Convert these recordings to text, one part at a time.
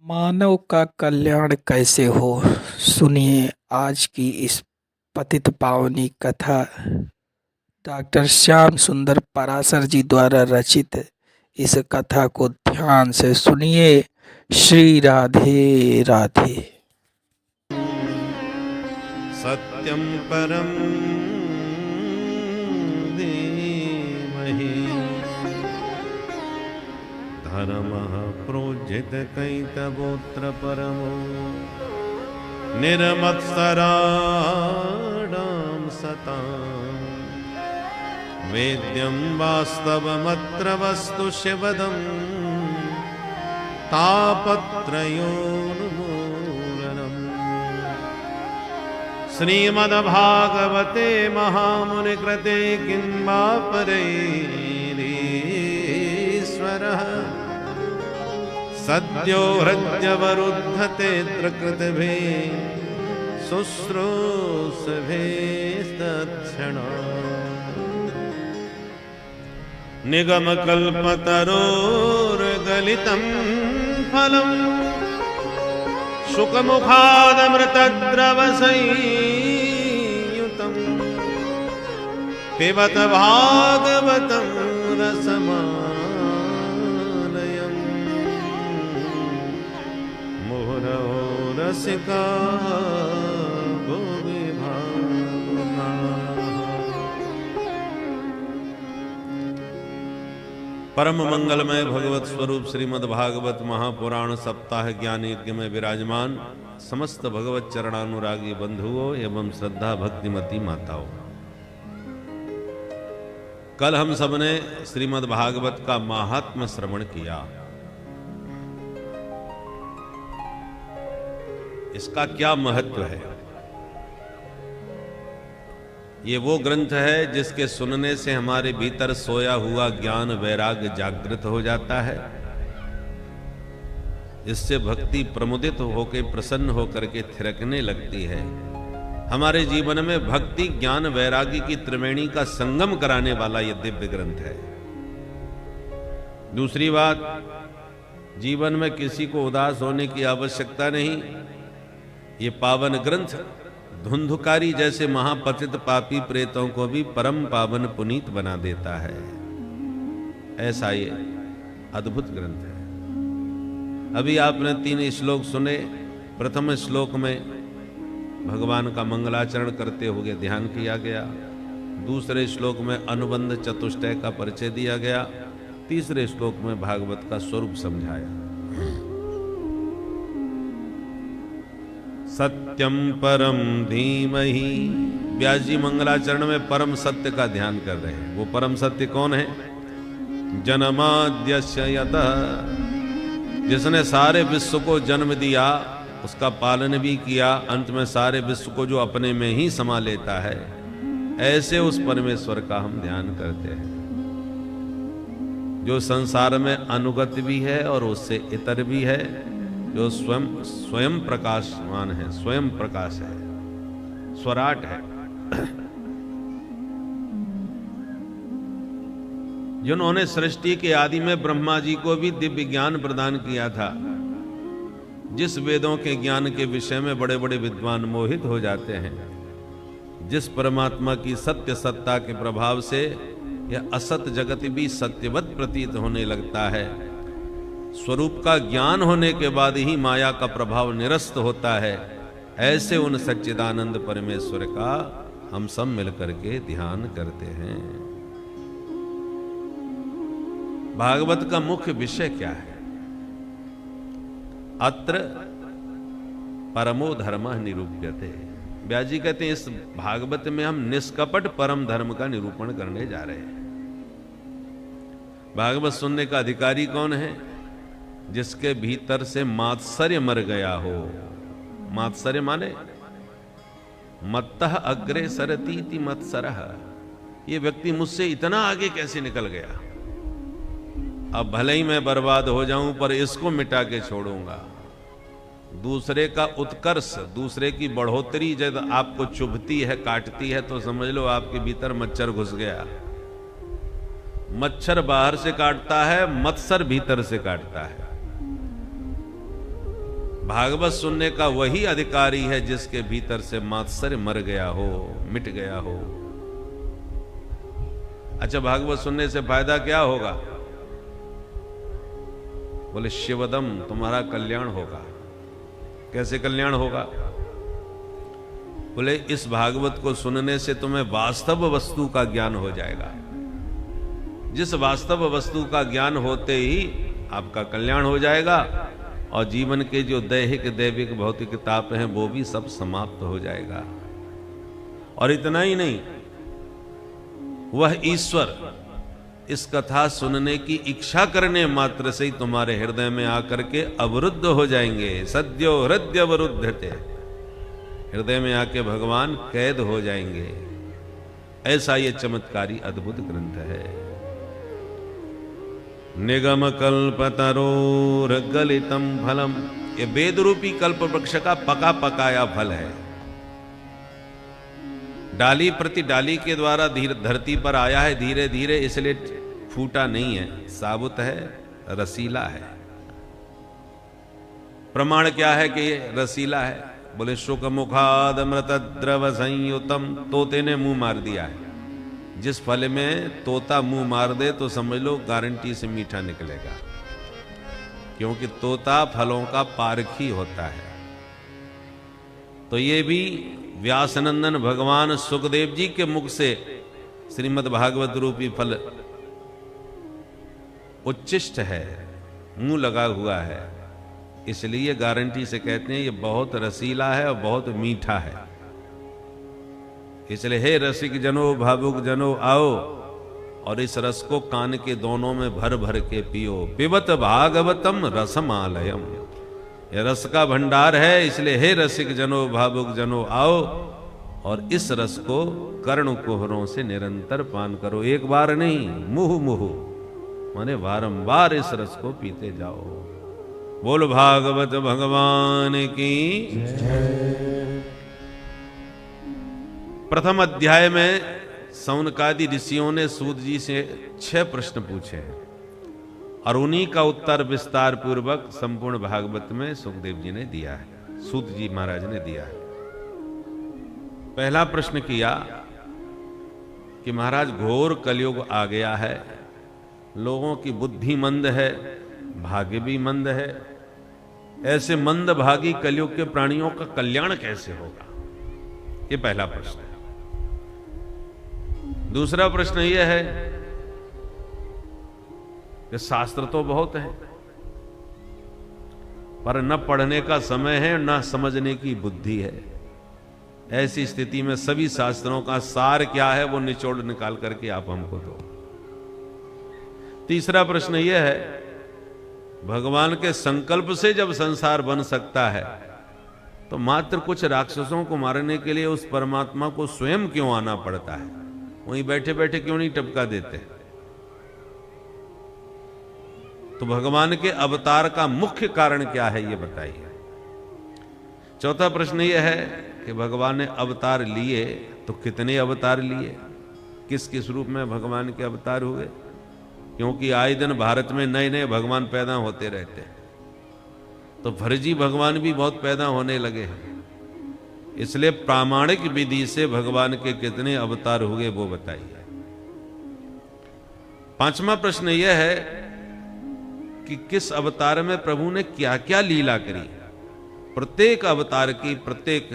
मानव का कल्याण कैसे हो, सुनिए आज की इस पतित पावनी कथा। डॉक्टर श्याम सुंदर पराशर जी द्वारा रचित इस कथा को ध्यान से सुनिए। श्री राधे राधे। सत्यं परं धीमहि धर्मः प्रोज्झितकैतवोऽत्र परमो निर्मत्सराणां सतां वेद्यं वास्तवमत्र वस्तु शिवदं तापत्रयोन्मूलनम्। श्रीमद्भागवते महामुनिकृते किं वा परैरीश्वरः सद्यो हृद्यवरुद्धतेऽत्र कृतभिः शुश्रूषभिस्तत्क्षणात्। निगमकल्पतरोर्गलितं फलम् शुकमुखादमृतद्रवसंयुतं पिबत भागवतं रसमालयम्। मुहुरहो रसिका भुवि भावुकाः। परम मंगलमय भगवत स्वरूप श्रीमद् भागवत महापुराण सप्ताह ज्ञान यज्ञ में विराजमान समस्त भगवत चरणानुरागी बंधुओं एवं श्रद्धा भक्तिमती माताओं, कल हम सबने श्रीमद् भागवत का महात्म्य श्रवण किया। इसका क्या महत्व है? ये वो ग्रंथ है जिसके सुनने से हमारे भीतर सोया हुआ ज्ञान वैराग्य जागृत हो जाता है। इससे भक्ति प्रमुदित होकर प्रसन्न होकर के थिरकने लगती है। हमारे जीवन में भक्ति ज्ञान वैराग्य की त्रिवेणी का संगम कराने वाला यह दिव्य ग्रंथ है। दूसरी बात, जीवन में किसी को उदास होने की आवश्यकता नहीं। ये पावन ग्रंथ धुंधुकारी जैसे महापतित पापी प्रेतों को भी परम पावन पुनीत बना देता है। ऐसा ये अद्भुत ग्रंथ है। अभी आपने 3 श्लोक सुने। प्रथम श्लोक में भगवान का मंगलाचरण करते हुए ध्यान किया गया। दूसरे श्लोक में अनुबंध चतुष्टय का परिचय दिया गया। तीसरे श्लोक में भागवत का स्वरूप समझाया। सत्यम परम धीमहि। व्यास जी मंगलाचरण में परम सत्य का ध्यान कर रहे हैं। वो परम सत्य कौन है? जन्माद्यस्य यतः, जिसने सारे विश्व को जन्म दिया, उसका पालन भी किया, अंत में सारे विश्व को जो अपने में ही समा लेता है, ऐसे उस परमेश्वर का हम ध्यान करते हैं जो संसार में अनुगत भी है और उससे इतर भी है, जो स्वयं प्रकाशमान है, स्वयं प्रकाश है, स्वराट है। जिन्होंने सृष्टि के आदि में ब्रह्मा जी को भी दिव्य ज्ञान प्रदान किया था। जिस वेदों के ज्ञान के विषय में बड़े बड़े विद्वान मोहित हो जाते हैं, जिस परमात्मा की सत्य सत्ता के प्रभाव से यह असत जगत भी सत्यवत प्रतीत होने लगता है। स्वरूप का ज्ञान होने के बाद ही माया का प्रभाव निरस्त होता है। ऐसे उन सच्चिदानंद परमेश्वर का हम सब मिलकर के ध्यान करते हैं। भागवत का मुख्य विषय क्या है? अत्र परमो धर्मः निरूप्यते। व्यास जी कहते हैं इस भागवत में हम निष्कपट परम धर्म का निरूपण करने जा रहे हैं। भागवत सुनने का अधिकारी कौन है? जिसके भीतर से मात्सर्य मर गया हो। मात्सर्य माने मत्तः अग्रे सरतीति मत्सरः। ये व्यक्ति मुझसे इतना आगे कैसे निकल गया? अब भले ही मैं बर्बाद हो जाऊं पर इसको मिटा के छोड़ूंगा। दूसरे का उत्कर्ष, दूसरे की बढ़ोतरी जब आपको चुभती है, काटती है, तो समझ लो आपके भीतर मच्छर घुस गया। मच्छर बाहर से काटता है, मत्सर भीतर से काटता है। भागवत सुनने का वही अधिकारी है जिसके भीतर से मात्सर्य मर गया हो, मिट गया हो। अच्छा, भागवत सुनने से फायदा क्या होगा? बोले शिवदम, तुम्हारा कल्याण होगा। कैसे कल्याण होगा? बोले इस भागवत को सुनने से तुम्हें वास्तव वस्तु का ज्ञान हो जाएगा। जिस वास्तव वस्तु का ज्ञान होते ही आपका कल्याण हो जाएगा और जीवन के जो दैहिक दैविक भौतिक ताप हैं वो भी सब समाप्त हो जाएगा। और इतना ही नहीं, वह ईश्वर इस कथा सुनने की इच्छा करने मात्र से ही तुम्हारे हृदय में आकर के अवरुद्ध हो जाएंगे। सद्यो हृदय अवरुद्धते, हृदय में आके भगवान कैद हो जाएंगे। ऐसा ये चमत्कारी अद्भुत ग्रंथ है। निगम कल्पतरोर गलितम फलम, ये वेद रूपी कल्प वृक्ष का पका पकाया फल है। डाली प्रति डाली के द्वारा धरती पर आया है धीरे धीरे, इसलिए फूटा नहीं है, साबुत है, रसीला है। प्रमाण क्या है कि ये रसीला है? बोले शुक मुखाद अमृत द्रव संयुतम, तोते ने मुंह मार दिया है। जिस फल में तोता मुंह मार दे तो समझ लो गारंटी से मीठा निकलेगा, क्योंकि तोता फलों का पारखी होता है। तो ये भी व्यासनंदन भगवान सुखदेव जी के मुख से श्रीमद् भागवत रूपी फल उच्चिष्ट है, मुंह लगा हुआ है, इसलिए गारंटी से कहते हैं ये बहुत रसीला है और बहुत मीठा है। इसलिए हे रसिक जनो भावुक जनो आओ और इस रस को कान के दोनों में भर भर के पियो। पिबत भागवतम रसमालयम, ये रस का भंडार है, इसलिए हे रसिक जनो भावुक जनो आओ और इस रस को कर्ण कुहरों से निरंतर पान करो। एक बार नहीं, मुहु मुहु माने बारंबार इस रस को पीते जाओ। बोल भागवत भगवान की। प्रथम अध्याय में सौनकादि ऋषियों ने सूत जी से 6 प्रश्न पूछे हैं और उन्हीं का उत्तर विस्तार पूर्वक संपूर्ण भागवत में सुखदेव जी ने दिया है, सूत जी महाराज ने दिया है। पहला प्रश्न किया कि महाराज घोर कलयुग आ गया है, लोगों की बुद्धि मंद है, भाग्य भी मंद है, ऐसे मंद भागी कलयुग के प्राणियों का कल्याण कैसे होगा? ये पहला प्रश्न है। दूसरा प्रश्न यह है कि शास्त्र तो बहुत है पर न पढ़ने का समय है न समझने की बुद्धि है। ऐसी स्थिति में सभी शास्त्रों का सार क्या है वो निचोड़ निकाल करके आप हमको दो। तीसरा प्रश्न यह है, भगवान के संकल्प से जब संसार बन सकता है तो मात्र कुछ राक्षसों को मारने के लिए उस परमात्मा को स्वयं क्यों आना पड़ता है? वहीं बैठे बैठे क्यों नहीं टपका देते? तो भगवान के अवतार का मुख्य कारण क्या है ये बताइए। चौथा प्रश्न यह है कि भगवान ने अवतार लिए तो कितने अवतार लिए, किस किस रूप में भगवान के अवतार हुए? क्योंकि आए दिन भारत में नए नए भगवान पैदा होते रहते हैं, तो फर्जी भगवान भी बहुत पैदा होने लगे हैं। इसलिए प्रामाणिक विधि से भगवान के कितने अवतार हुए वो बताइए। पांचवा प्रश्न यह है कि किस अवतार में प्रभु ने क्या क्या लीला करी। प्रत्येक अवतार की, प्रत्येक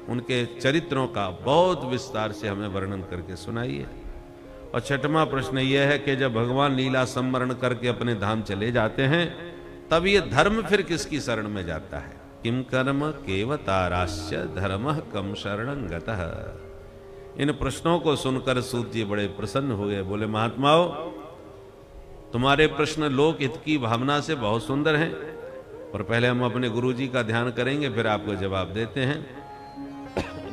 उनके चरित्रों का बहुत विस्तार से हमें वर्णन करके सुनाइए। और छठवां प्रश्न यह है कि जब भगवान लीला संवरण करके अपने धाम चले जाते हैं तब ये धर्म फिर किसकी शरण में जाता है? किम कर्म केवताराश्च धर्मः कम शरणं गतः। इन प्रश्नों को सुनकर सूत जी बड़े प्रसन्न हुए। बोले महात्माओं, तुम्हारे प्रश्न लोक हित की भावना से बहुत सुंदर हैं, और पहले हम अपने गुरु जी का ध्यान करेंगे फिर आपको जवाब देते हैं।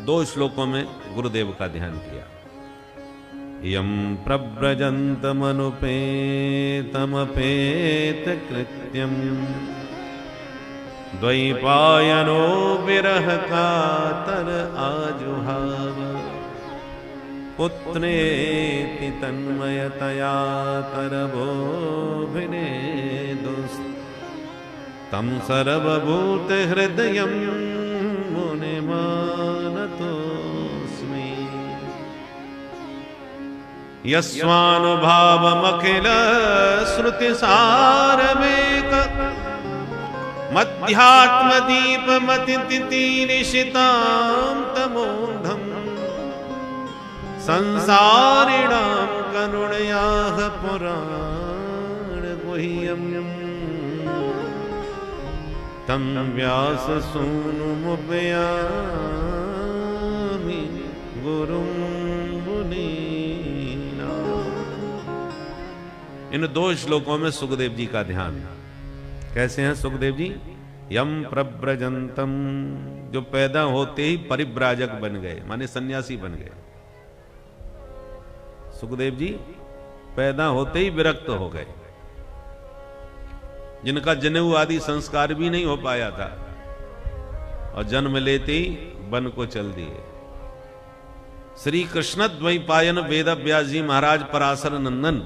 2 श्लोकों में गुरुदेव का ध्यान किया। यम प्रव्रजन्तमनुपेतमपेत कृत्यम द्वैपायनो विरह कातर आजुहाव पुत्रेति तन्मयतया तरभोभिनेदुस् तम सर्वभूत हृदयं मुनिमानतोऽस्मि। यस्वानुभावमखिल श्रुतिसारमेक मध्यात्मदीपमतितितीनिशितां तमोघम् संसारिणां करुणयाः पुराणगुह्यम् तं व्याससूनुमुपयामि गुरुं मुनीनां। इन 2 श्लोकों में सुखदेव जी का ध्यान। कैसे हैं सुखदेव जी? यम प्रव्रजंतम, जो पैदा होते ही परिव्राजक बन गए, माने सन्यासी बन गए। सुखदेव जी पैदा होते ही विरक्त हो गए, जिनका जनेऊ आदि संस्कार भी नहीं हो पाया था, और जन्म लेते ही वन को चल दिए। श्री कृष्ण द्वैपायन वेद व्यास जी महाराज पराशर नंदन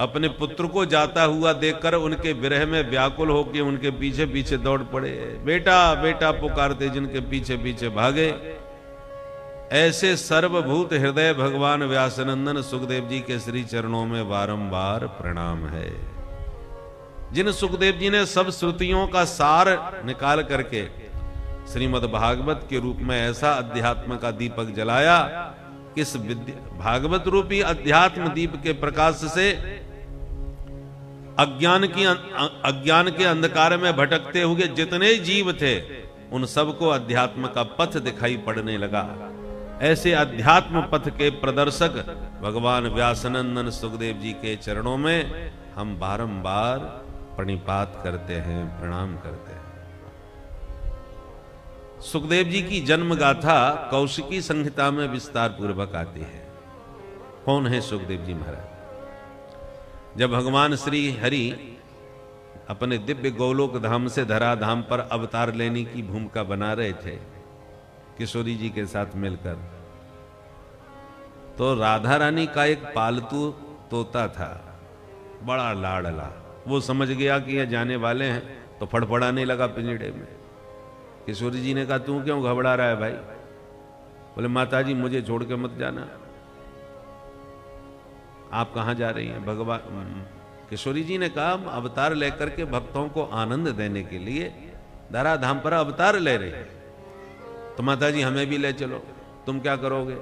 अपने पुत्र को जाता हुआ देखकर उनके विरह में व्याकुल होकर उनके पीछे पीछे दौड़ पड़े। बेटा बेटा पुकारते जिनके पीछे पीछे भागे। ऐसे सर्वभूत हृदय भगवान व्यासनंदन सुखदेव जी के श्री चरणों में बारंबार प्रणाम है। जिन सुखदेव जी ने सब श्रुतियों का सार निकाल करके श्रीमद् भागवत के रूप में ऐसा अध्यात्म का दीपक जलाया, इस भागवत रूपी अध्यात्म दीप के प्रकाश से अज्ञान के अंधकार में भटकते हुए जितने जीव थे उन सबको अध्यात्म का पथ दिखाई पड़ने लगा। ऐसे अध्यात्म पथ के प्रदर्शक भगवान व्यासनंदन सुखदेव जी के चरणों में हम बारंबार प्रणिपात करते हैं, प्रणाम करते हैं। सुखदेव जी की जन्म गाथा कौशिकी संहिता में विस्तार पूर्वक आती है। कौन है सुखदेव जी महाराज? जब भगवान श्री हरि अपने दिव्य गोलोक धाम से धराधाम पर अवतार लेने की भूमिका बना रहे थे किशोरी जी के साथ मिलकर, तो राधा रानी का एक पालतू तोता था, बड़ा लाडला। वो समझ गया कि ये जाने वाले हैं तो फड़फड़ाने लगा पिंजड़े में। किशोरी जी ने कहा, तू क्यों घबरा रहा है भाई? बोले, माताजी मुझे छोड़ के मत जाना। आप कहां जा रही हैं? भगवान किशोरी जी ने कहा, हम अवतार लेकर के भक्तों को आनंद देने के लिए धराधाम पर अवतार ले रहे हैं, तो माताजी हमें भी ले चलो। तुम क्या करोगे?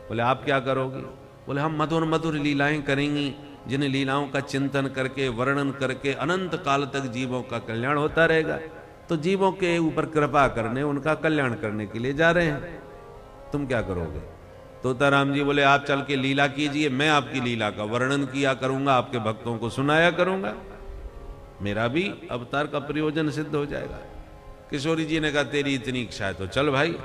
बोले, आप क्या करोगे? बोले, हम मधुर मधुर लीलाएं करेंगी, जिन लीलाओं का चिंतन करके वर्णन करके अनंत काल तक जीवों का कल्याण होता रहेगा। तो जीवों के ऊपर कृपा करने, उनका कल्याण करने के लिए जा रहे हैं, तुम क्या करोगे? तोताराम जी बोले, आप चल के लीला कीजिए, मैं आपकी लीला का वर्णन किया करूंगा, आपके भक्तों को सुनाया करूंगा, मेरा भी अवतार का प्रयोजन सिद्ध हो जाएगा। किशोरी जी ने कहा, तेरी इतनी इच्छा है तो चल भाई।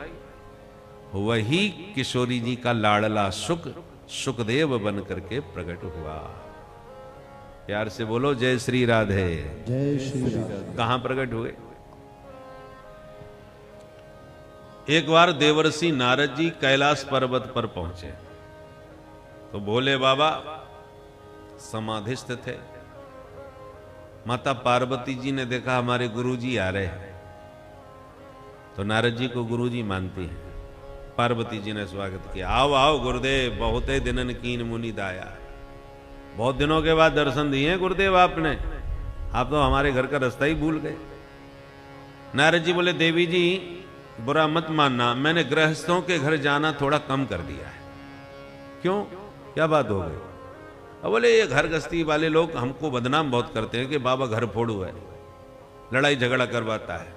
वही किशोरी जी का लाडला सुखदेव बन करके प्रकट हुआ। प्यार से बोलो, जय श्री राधे। जय श्री राधे। कहां प्रकट हुए? एक बार देवर्षि नारद जी कैलाश पर्वत पर पहुंचे तो भोले बाबा समाधिस्थ थे। माता पार्वती जी ने देखा हमारे गुरुजी आ रहे हैं, तो नारद जी को गुरुजी मानती हैं। पार्वती जी ने स्वागत किया, आओ आओ गुरुदेव, बहुत दिनन कीन मुनि दाया। बहुत दिनों के बाद दर्शन दिए हैं गुरुदेव आपने, आप तो हमारे घर का रास्ता ही भूल गए। नारद जी बोले, देवी जी बुरा मत मानना, मैंने गृहस्थों के घर जाना थोड़ा कम कर दिया है। क्यों, क्या बात हो गई? अब बोले, ये घर गृहस्थी वाले लोग हमको बदनाम बहुत करते हैं कि बाबा घर फोड़ू है, लड़ाई झगड़ा करवाता है।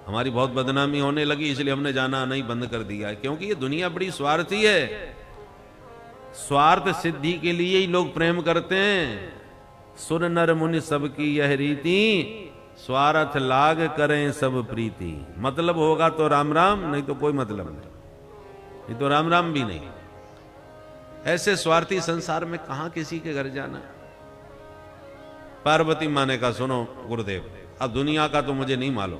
हमारी बहुत बदनामी होने लगी, इसलिए हमने जाना नहीं बंद कर दिया है। क्योंकि ये दुनिया बड़ी स्वार्थी है, स्वार्थ सिद्धि के लिए ही लोग प्रेम करते हैं। सुर नर मुनि सबकी यह रीति, स्वार्थ लाग करें सब प्रीति। मतलब होगा तो राम राम, नहीं तो कोई मतलब नहीं, तो राम राम भी नहीं। ऐसे स्वार्थी संसार में कहां किसी के घर जाना। पार्वती माने का, सुनो गुरुदेव, अब दुनिया का तो मुझे नहीं मालूम,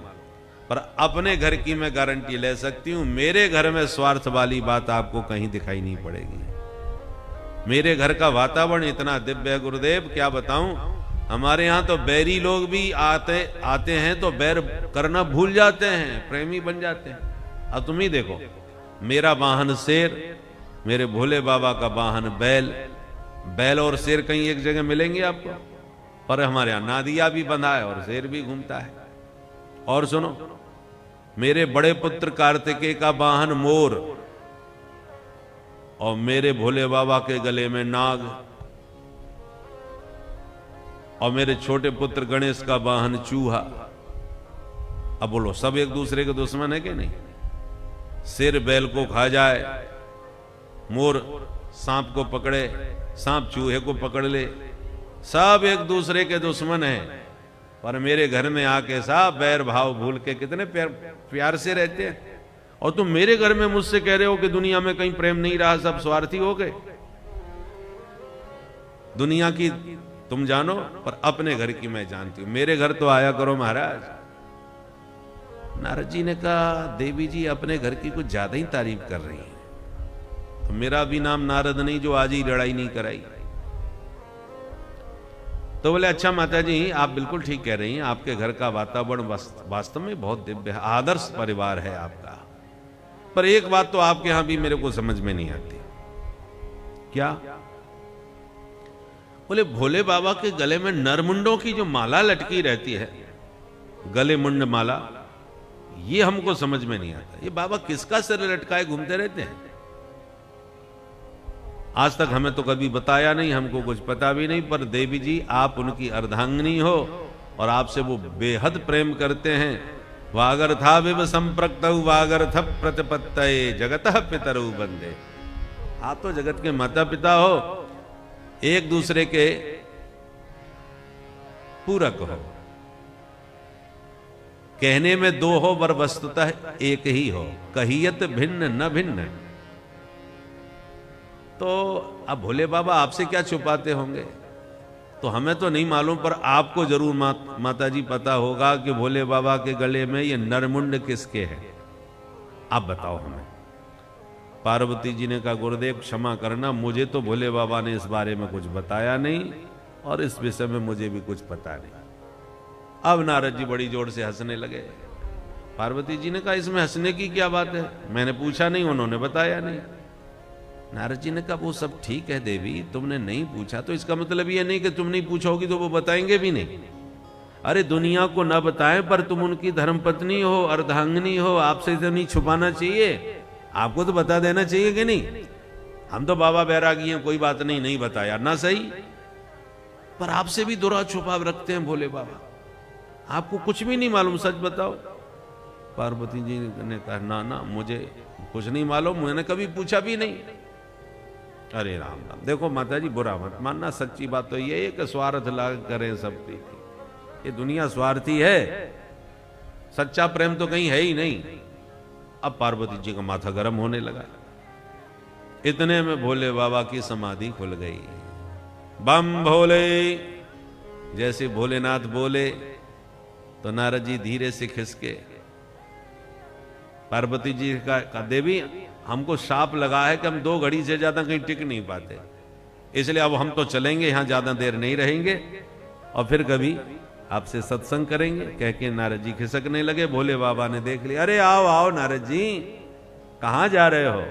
पर अपने घर की मैं गारंटी ले सकती हूं, मेरे घर में स्वार्थ वाली बात आपको कहीं दिखाई नहीं पड़ेगी। मेरे घर का वातावरण इतना दिव्य है गुरुदेव, क्या बताऊं। हमारे यहां तो बैरी लोग भी आते हैं तो बैर करना भूल जाते हैं, प्रेमी बन जाते हैं। अब तुम ही देखो, मेरा वाहन शेर, मेरे भोले बाबा का वाहन बैल। बैल और शेर कहीं एक जगह मिलेंगे आपको? पर हमारे यहां नादिया भी बंधा है और शेर भी घूमता है। और सुनो, मेरे बड़े पुत्र कार्तिकेय का वाहन मोर और मेरे भोले बाबा के गले में नाग, और मेरे छोटे पुत्र गणेश का वाहन चूहा। अब बोलो, सब एक दूसरे के दुश्मन है कि नहीं? शेर बैल को खा जाए, मोर सांप को पकड़े, सांप चूहे को पकड़ ले, सब एक दूसरे के दुश्मन हैं। पर मेरे घर में आके सब बैर भाव भूल के कितने प्यार से रहते हैं। और तुम मेरे घर में मुझसे कह रहे हो कि दुनिया में कहीं प्रेम नहीं रहा, सब स्वार्थी हो गए। दुनिया की तुम जानो, पर अपने घर की मैं जानती हूं। मेरे घर तो आया करो महाराज। नारद जी ने कहा, देवी जी अपने घर की कुछ ज्यादा ही तारीफ कर रही है। तो मेरा भी नाम नारद नहीं जो आज ही लड़ाई नहीं कराई। तो बोले, अच्छा माता जी आप बिल्कुल ठीक कह रही हैं, आपके घर का वातावरण वास्तव में बहुत दिव्य है, आदर्श परिवार है आपका। पर एक बात तो आपके यहां भी मेरे को समझ में नहीं आती। क्या? बोले, भोले बाबा के गले में नरमुंडों की जो माला लटकी रहती है, गले मुंड माला, ये हमको समझ में नहीं आता। ये बाबा किसका सिर लटकाए घूमते रहते हैं? आज तक हमें तो कभी बताया नहीं, हमको कुछ पता भी नहीं। पर देवी जी आप उनकी अर्धांगिनी हो और आपसे वो बेहद प्रेम करते हैं। वागर था विव संप्रक्त वागर थ प्रतिपत्तये जगतः पितरु बंदे। आप तो जगत के माता पिता हो, एक दूसरे के पूरक हो। कहने में दो हो पर वस्तुतः एक ही हो, कहियत भिन्न न भिन्न। तो अब भोले बाबा आपसे क्या छुपाते होंगे? तो हमें तो नहीं मालूम, पर आपको जरूर माता जी पता होगा कि भोले बाबा के गले में ये नरमुंड किसके हैं। आप बताओ हमें। पार्वती जी ने कहा, गुरुदेव क्षमा करना, मुझे तो भोले बाबा ने इस बारे में कुछ बताया नहीं और इस विषय में मुझे भी कुछ पता नहीं। अब नारद जी बड़ी जोर से हंसने लगे। पार्वती जी ने कहा, इसमें हंसने की क्या बात है? मैंने पूछा नहीं, उन्होंने बताया नहीं। नारद जी ने कहा, वो सब ठीक है देवी, तुमने नहीं पूछा तो इसका मतलब ये नहीं कि तुम नहीं पूछोगी तो वो बताएंगे भी नहीं। अरे दुनिया को न बताएं, पर तुम उनकी धर्मपत्नी हो, अर्धांगिनी हो, आपसे तो नहीं छुपाना चाहिए, आपको तो बता देना चाहिए कि नहीं? हम तो बाबा बैरागी हैं, कोई बात नहीं, नहीं बताया ना सही, पर आपसे भी दुरा छुपा रखते हैं भोले बाबा, आपको कुछ भी नहीं मालूम, सच बताओ। पार्वती जी ने कहा, ना ना मुझे कुछ नहीं मालूम, मैंने कभी पूछा भी नहीं। अरे राम राम, देखो माता जी बुरा मत मानना, सच्ची बात तो ये है कि स्वार्थ लाग करें सब। ये दुनिया स्वार्थी है, सच्चा प्रेम तो कहीं है ही नहीं। अब पार्वती जी का माथा गर्म होने लगा। इतने में भोले बाबा की समाधि खुल गई। बम भोले, जैसे भोलेनाथ बोले तो नारद जी धीरे से खिसके। पार्वती जी का, देवी हमको शाप लगा है कि हम 2 घड़ी से ज्यादा कहीं टिक नहीं पाते, इसलिए अब हम तो चलेंगे, यहां ज्यादा देर नहीं रहेंगे और फिर कभी आपसे सत्संग करेंगे। कह के नारद जी खिसकने लगे। भोले बाबा ने देख लिया, अरे आओ आओ नारद जी, कहां जा रहे हो?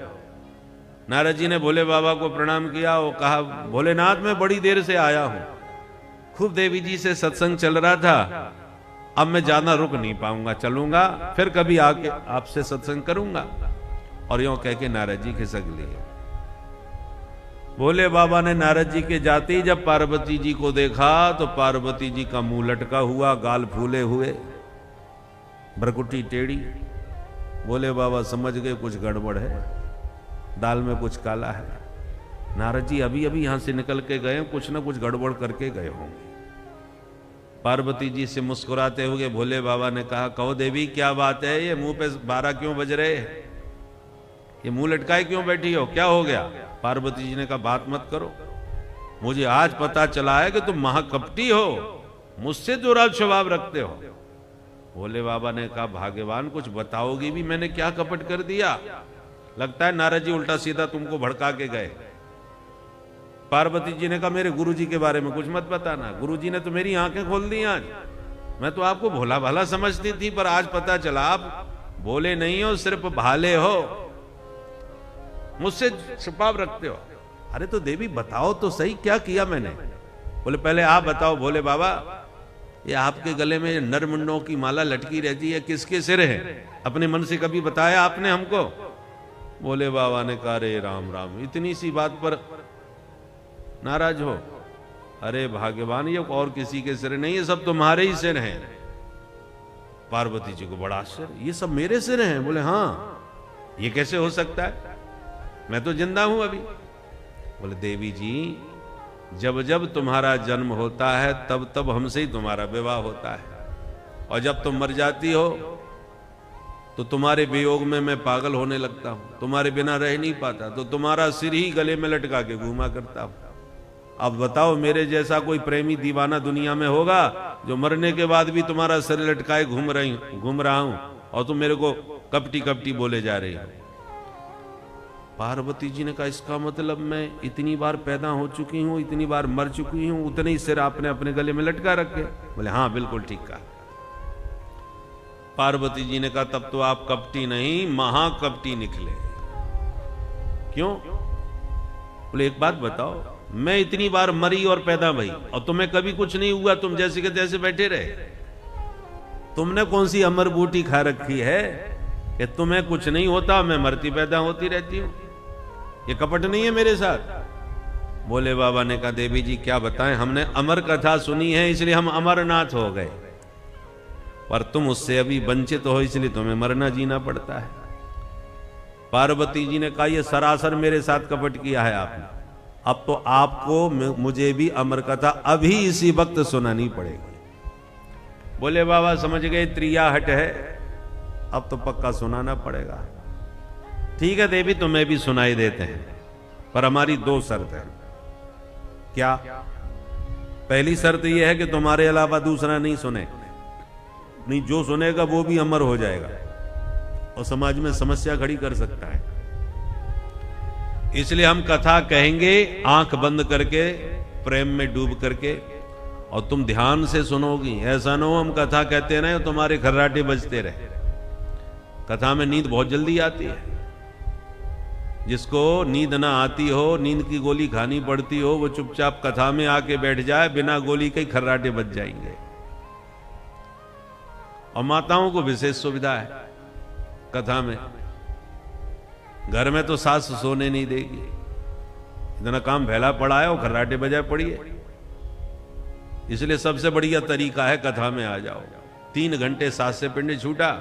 नारद जी ने भोले बाबा को प्रणाम किया। वो कहा, भोलेनाथ मैं बड़ी देर से आया हूं, खूब देवी जी से सत्संग चल रहा था, अब मैं ज्यादा रुक नहीं पाऊंगा, चलूंगा, फिर कभी आके आपसे सत्संग करूंगा। और यूं कह के नारद जी खिसक लिए। भोले बाबा ने नारद जी के जाते ही जब पार्वती जी को देखा तो पार्वती जी का मुंह लटका हुआ, गाल फूले हुए, भ्रकुटी टेढ़ी। भोले बाबा समझ गए कुछ गड़बड़ है, दाल में कुछ काला है। नारद जी अभी अभी यहां से निकल के गए, कुछ ना कुछ गड़बड़ करके गए होंगे। पार्वती जी से मुस्कुराते हुए भोले बाबा ने कहा, कहो देवी क्या बात है, ये मुंह पे 12 क्यों बज रहे हैं? ये मुंह लटकाए क्यों बैठी हो, क्या हो गया? पार्वती जी ने कहा, बात मत करो, मुझे आज पता चला है कि तुम महाकपटी हो, मुझसे दुराल स्वभाव रखते हो। भोले बाबा ने कहा, भाग्यवान कुछ बताओगी भी, मैंने क्या कपट कर दिया? लगता है नारद जी उल्टा सीधा तुमको भड़का के गए। पार्वती जी ने कहा मेरे गुरुजी के बारे में कुछ मत बताना, गुरुजी ने तो मेरी आंखें खोल दी आज। मैं तो आपको भोला भाला समझती थी, पर आज पता चला आप भोले नहीं हो, सिर्फ भाले हो, मुझसे छुपाव रखते हो। अरे तो देवी बताओ तो सही, क्या किया मैंने? बोले पहले आप बताओ भोले बाबा, ये आपके गले में नरमुंडों की माला लटकी रहती है, किसके सिर है? अपने मन से कभी बताया आपने हमको? भोले बाबा ने कहा रे राम राम, इतनी सी बात पर नाराज हो? अरे भाग्यवान, ये और किसी के सिर नहीं है, सब तुम्हारे ही सिर हैं। पार्वती जी को बड़ा आश्चर्य, ये सब मेरे सिर हैं? बोले हाँ। ये कैसे हो सकता है, मैं तो जिंदा हूं अभी। बोले देवी जी, जब जब तुम्हारा जन्म होता है तब तब हमसे ही तुम्हारा विवाह होता है, और जब तुम मर जाती हो तो तुम्हारे वियोग में मैं पागल होने लगता हूं, तुम्हारे बिना रह नहीं पाता, तो तुम्हारा सिर ही गले में लटका के घूमा करता हूं। अब बताओ, मेरे जैसा कोई प्रेमी दीवाना दुनिया में होगा जो मरने के बाद भी तुम्हारा सिर लटकाए घूम रहा हूं, और तुम मेरे को कपटी कपटी बोले जा रही हो? पार्वती जी ने कहा इसका मतलब मैं इतनी बार पैदा हो चुकी हूं, इतनी बार मर चुकी हूं, उतने ही सिर आपने अपने गले में लटका रखे? बोले हाँ बिल्कुल ठीक कहा। पार्वती जी ने कहा तब तो आप कपटी नहीं, महाकपटी निकले। क्यों? बोले एक बात बताओ, मैं इतनी बार मरी और पैदा भई, और तुम्हें कभी कुछ नहीं हुआ, तुम जैसे के तैसे बैठे रहे। तुमने कौन सी अमर बूटी खा रखी है कि तुम्हें कुछ नहीं होता, मैं मरती पैदा होती रहती हूं? ये कपट नहीं है मेरे साथ। भोले बाबा ने कहा देवी जी क्या बताएं, हमने अमर कथा सुनी है इसलिए हम अमरनाथ हो गए, पर तुम उससे अभी वंचित हो, इसलिए तुम्हें मरना जीना पड़ता है। पार्वती जी ने कहा यह सरासर मेरे साथ कपट किया है आपने, अब तो आपको मुझे भी अमर कथा अभी इसी वक्त सुनानी पड़ेगी। बोले बाबा समझ गए, त्रियाहट है, अब तो पक्का सुनाना पड़ेगा। ठीक है देवी, तुम्हें भी सुनाई देते हैं, पर हमारी दो शर्त है। क्या? पहली शर्त यह है कि तुम्हारे अलावा दूसरा नहीं सुने, नहीं जो सुनेगा वो भी अमर हो जाएगा और समाज में समस्या खड़ी कर सकता है। इसलिए हम कथा कहेंगे आंख बंद करके, प्रेम में डूब करके, और तुम ध्यान से सुनोगी। ऐसा ना हो हम कथा कहते रहे तुम्हारे खर्राटे बजते रहे। कथा में नींद बहुत जल्दी आती है, जिसको नींद ना आती हो, नींद की गोली खानी पड़ती हो, वो चुपचाप कथा में आके बैठ जाए, बिना गोली के खर्राटे बज जाएंगे। और माताओं को विशेष सुविधा है कथा में, घर में तो सास सोने नहीं देगी, इतना काम फैला पड़ा है और खर्राटे बजाए पड़िए। इसलिए सबसे बढ़िया तरीका है कथा में आ जाओ, 3 घंटे सास से पिंड छूटा,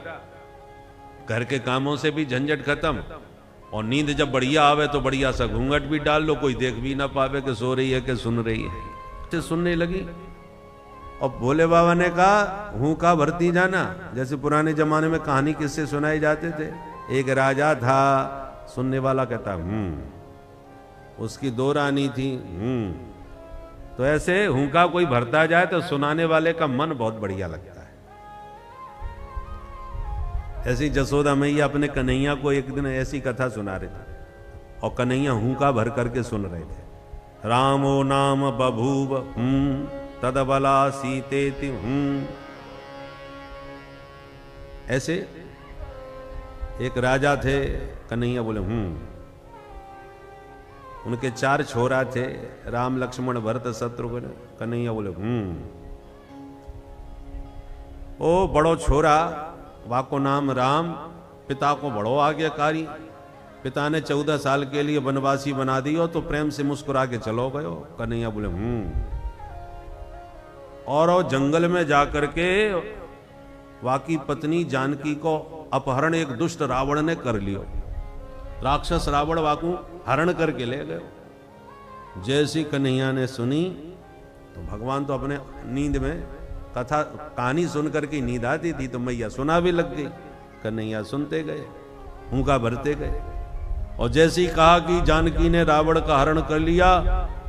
घर के कामों से भी झंझट खत्म, और नींद जब बढ़िया आवे तो बढ़िया सा घूंघट भी डाल लो, कोई देख भी ना पावे कि सो रही है कि सुन रही है। तो सुनने लगी, और भोले बाबा ने कहा हुंका भरती जाना। जैसे पुराने जमाने में कहानी किस्से सुनाए जाते थे, एक राजा था, सुनने वाला कहता उसकी 2 रानी थी, तो ऐसे हुंका कोई भरता जाए तो सुनाने वाले का मन बहुत बढ़िया लगता है। ऐसी जसोदा मैया अपने कन्हैया को एक दिन ऐसी कथा सुना रहे थे, और कन्हैया हुंका भर करके सुन रहे थे। रामो नाम बभूव तदबला सीतेति ऐसे एक राजा थे, कन्हैया बोले उनके 4 छोरा थे, राम लक्ष्मण भरत शत्रुघ्न। कन्हैया बोले ओ बड़ो छोरा, वाको नाम राम, पिता को बड़ो आज्ञाकारी, पिता ने 14 साल के लिए वनवासी बना दियो तो प्रेम से मुस्कुरा के चलो गयो। कन्हैया बोले और जंगल में जाकर के वाकी पत्नी जानकी को अपहरण एक दुष्ट रावण ने कर लियो, राक्षस रावण वाकू हरण करके ले गए। जैसी कन्हैया ने सुनी तो भगवान तो अपने नींद में कथा कहानी सुन करके नींद आती थी, तो मैया सुना भी लग गई। कन्हैया सुनते गए, हुंका भरते गए, और जैसे ही कहा कि जानकी ने रावण का हरण कर लिया,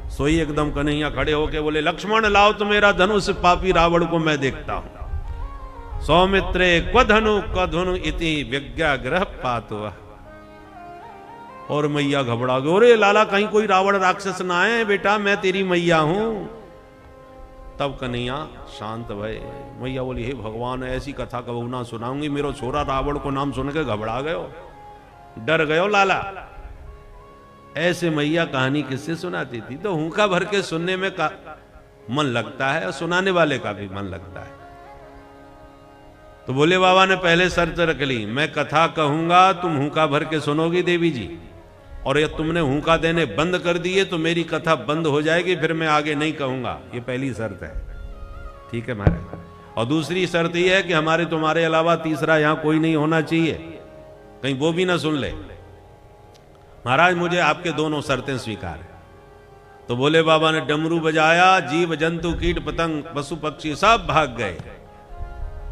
सोई एकदम कन्हैया खड़े होके बोले लक्ष्मण लाओ तो मेरा धनुष, पापी रावण को मैं देखता हूं। सौमित्रे क्वधनु क्वधनु इति विज्ञाग्रह पातो। और मैया घबरा गई, अरे लाला कहीं कोई रावण राक्षस ना आए, बेटा मैं तेरी मैया हूं। तब कन्हैया शांत भय। मैया बोली, हे भगवान, ऐसी कथा कबू ना सुनाऊंगी, मेरो छोरा रावण को नाम सुन के घबरा गयो, डर गयो लाला। ऐसे मैया कहानी किससे सुनाती थी? तो हुंका भर के सुनने में मन लगता है और सुनाने वाले का भी मन लगता है। तो भोले बाबा ने पहले शर्त रख ली, मैं कथा कहूंगा, तुम हुंका भर के सुनोगी देवी जी, और ये तुमने हुंका देने बंद कर दिए तो मेरी कथा बंद हो जाएगी, फिर मैं आगे नहीं कहूंगा। ये पहली शर्त है। ठीक है महाराज। और दूसरी शर्त यह है कि हमारे तुम्हारे अलावा तीसरा यहां कोई नहीं होना चाहिए, कहीं वो भी ना सुन ले। महाराज मुझे आपके दोनों शर्तें स्वीकार है। तो भोले बाबा ने डमरू बजाया, जीव जंतु कीट पतंग पशु पक्षी सब भाग गए।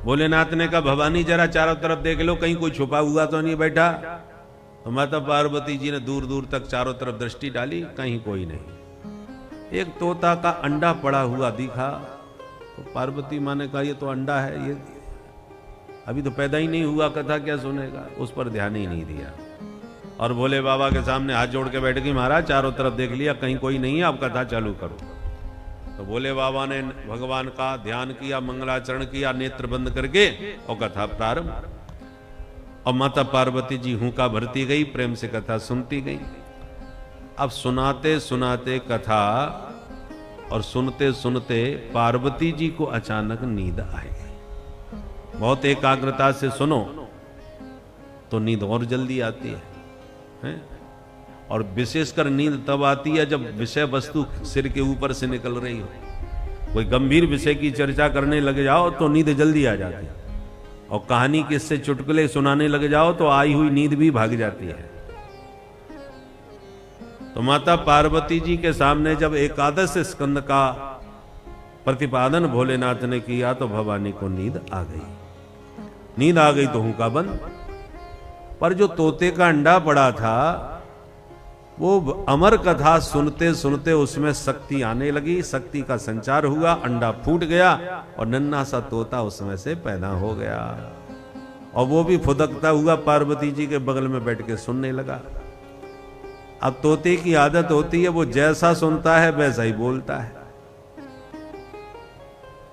भोलेनाथ ने कहा, भवानी जरा चारों तरफ देख लो, कहीं कोई छुपा हुआ तो नहीं बैठा। तो माता पार्वती जी ने दूर दूर तक चारों तरफ दृष्टि डाली, कहीं कोई नहीं। एक तोता का अंडा पड़ा हुआ दिखा। तो पार्वती माँ ने कहा, ये तो अंडा है, ये अभी तो पैदा ही नहीं हुआ, कथा क्या सुनेगा। उस पर ध्यान ही नहीं दिया और भोले बाबा के सामने हाथ जोड़ के बैठ गई, महाराज चारों तरफ देख लिया, कहीं कोई नहीं है, अब कथा चालू करो। तो भोले बाबा ने भगवान का ध्यान किया, मंगलाचरण किया, नेत्र बंद करके, और कथा प्रारंभ। और माता पार्वती जी हुंका भरती गई, प्रेम से कथा सुनती गई। अब सुनाते सुनाते कथा और सुनते सुनते पार्वती जी को अचानक नींद आई। बहुत एकाग्रता से सुनो तो नींद और जल्दी आती है? और विशेषकर नींद तब आती है जब विषय वस्तु सिर के ऊपर से निकल रही हो। कोई गंभीर विषय की चर्चा करने लग जाओ तो नींद जल्दी आ जाती है, और कहानी किससे चुटकुले सुनाने लग जाओ तो आई हुई नींद भी भाग जाती है। तो माता पार्वती जी के सामने जब एकादश स्कंद का प्रतिपादन भोलेनाथ ने किया तो भवानी को नींद आ गई। नींद आ गई तो हुंका बंद। पर जो तोते का अंडा पड़ा था, वो अमर कथा सुनते सुनते उसमें शक्ति आने लगी, शक्ति का संचार हुआ, अंडा फूट गया और नन्हा सा तोता उसमें से पैदा हो गया। और वो भी फुदकता हुआ पार्वती जी के बगल में बैठ के सुनने लगा। अब तोते की आदत होती है, वो जैसा सुनता है वैसा ही बोलता है।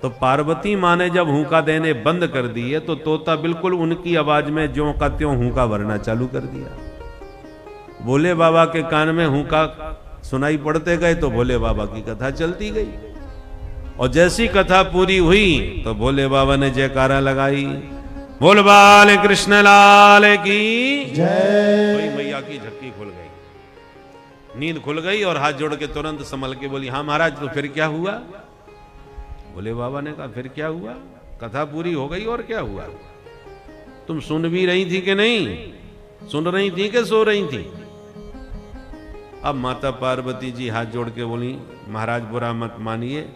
तो पार्वती माँ ने जब हुंका देने बंद कर दिए तो तोता बिल्कुल उनकी आवाज में ज्यों का त्यों हुंका भरना चालू कर दिया। भोले बाबा के कान में हुंका सुनाई पड़ते गए तो भोले बाबा की कथा चलती गई। और जैसी कथा पूरी हुई तो भोले बाबा ने जयकारा लगाई, बोल बाल कृष्ण लाल की जय। वही मैया की झक्की खुल गई, नींद खुल गई और हाथ जोड़ के तुरंत संभल के बोली, हाँ महाराज तो फिर क्या हुआ? भोले बाबा ने कहा, फिर क्या हुआ? कथा पूरी हो गई और क्या हुआ? तुम सुन भी रही थी कि नहीं? सुन रही थी कि सो रही थी? अब माता पार्वती जी हाथ जोड़ के बोली, महाराज बुरा मत मानिए,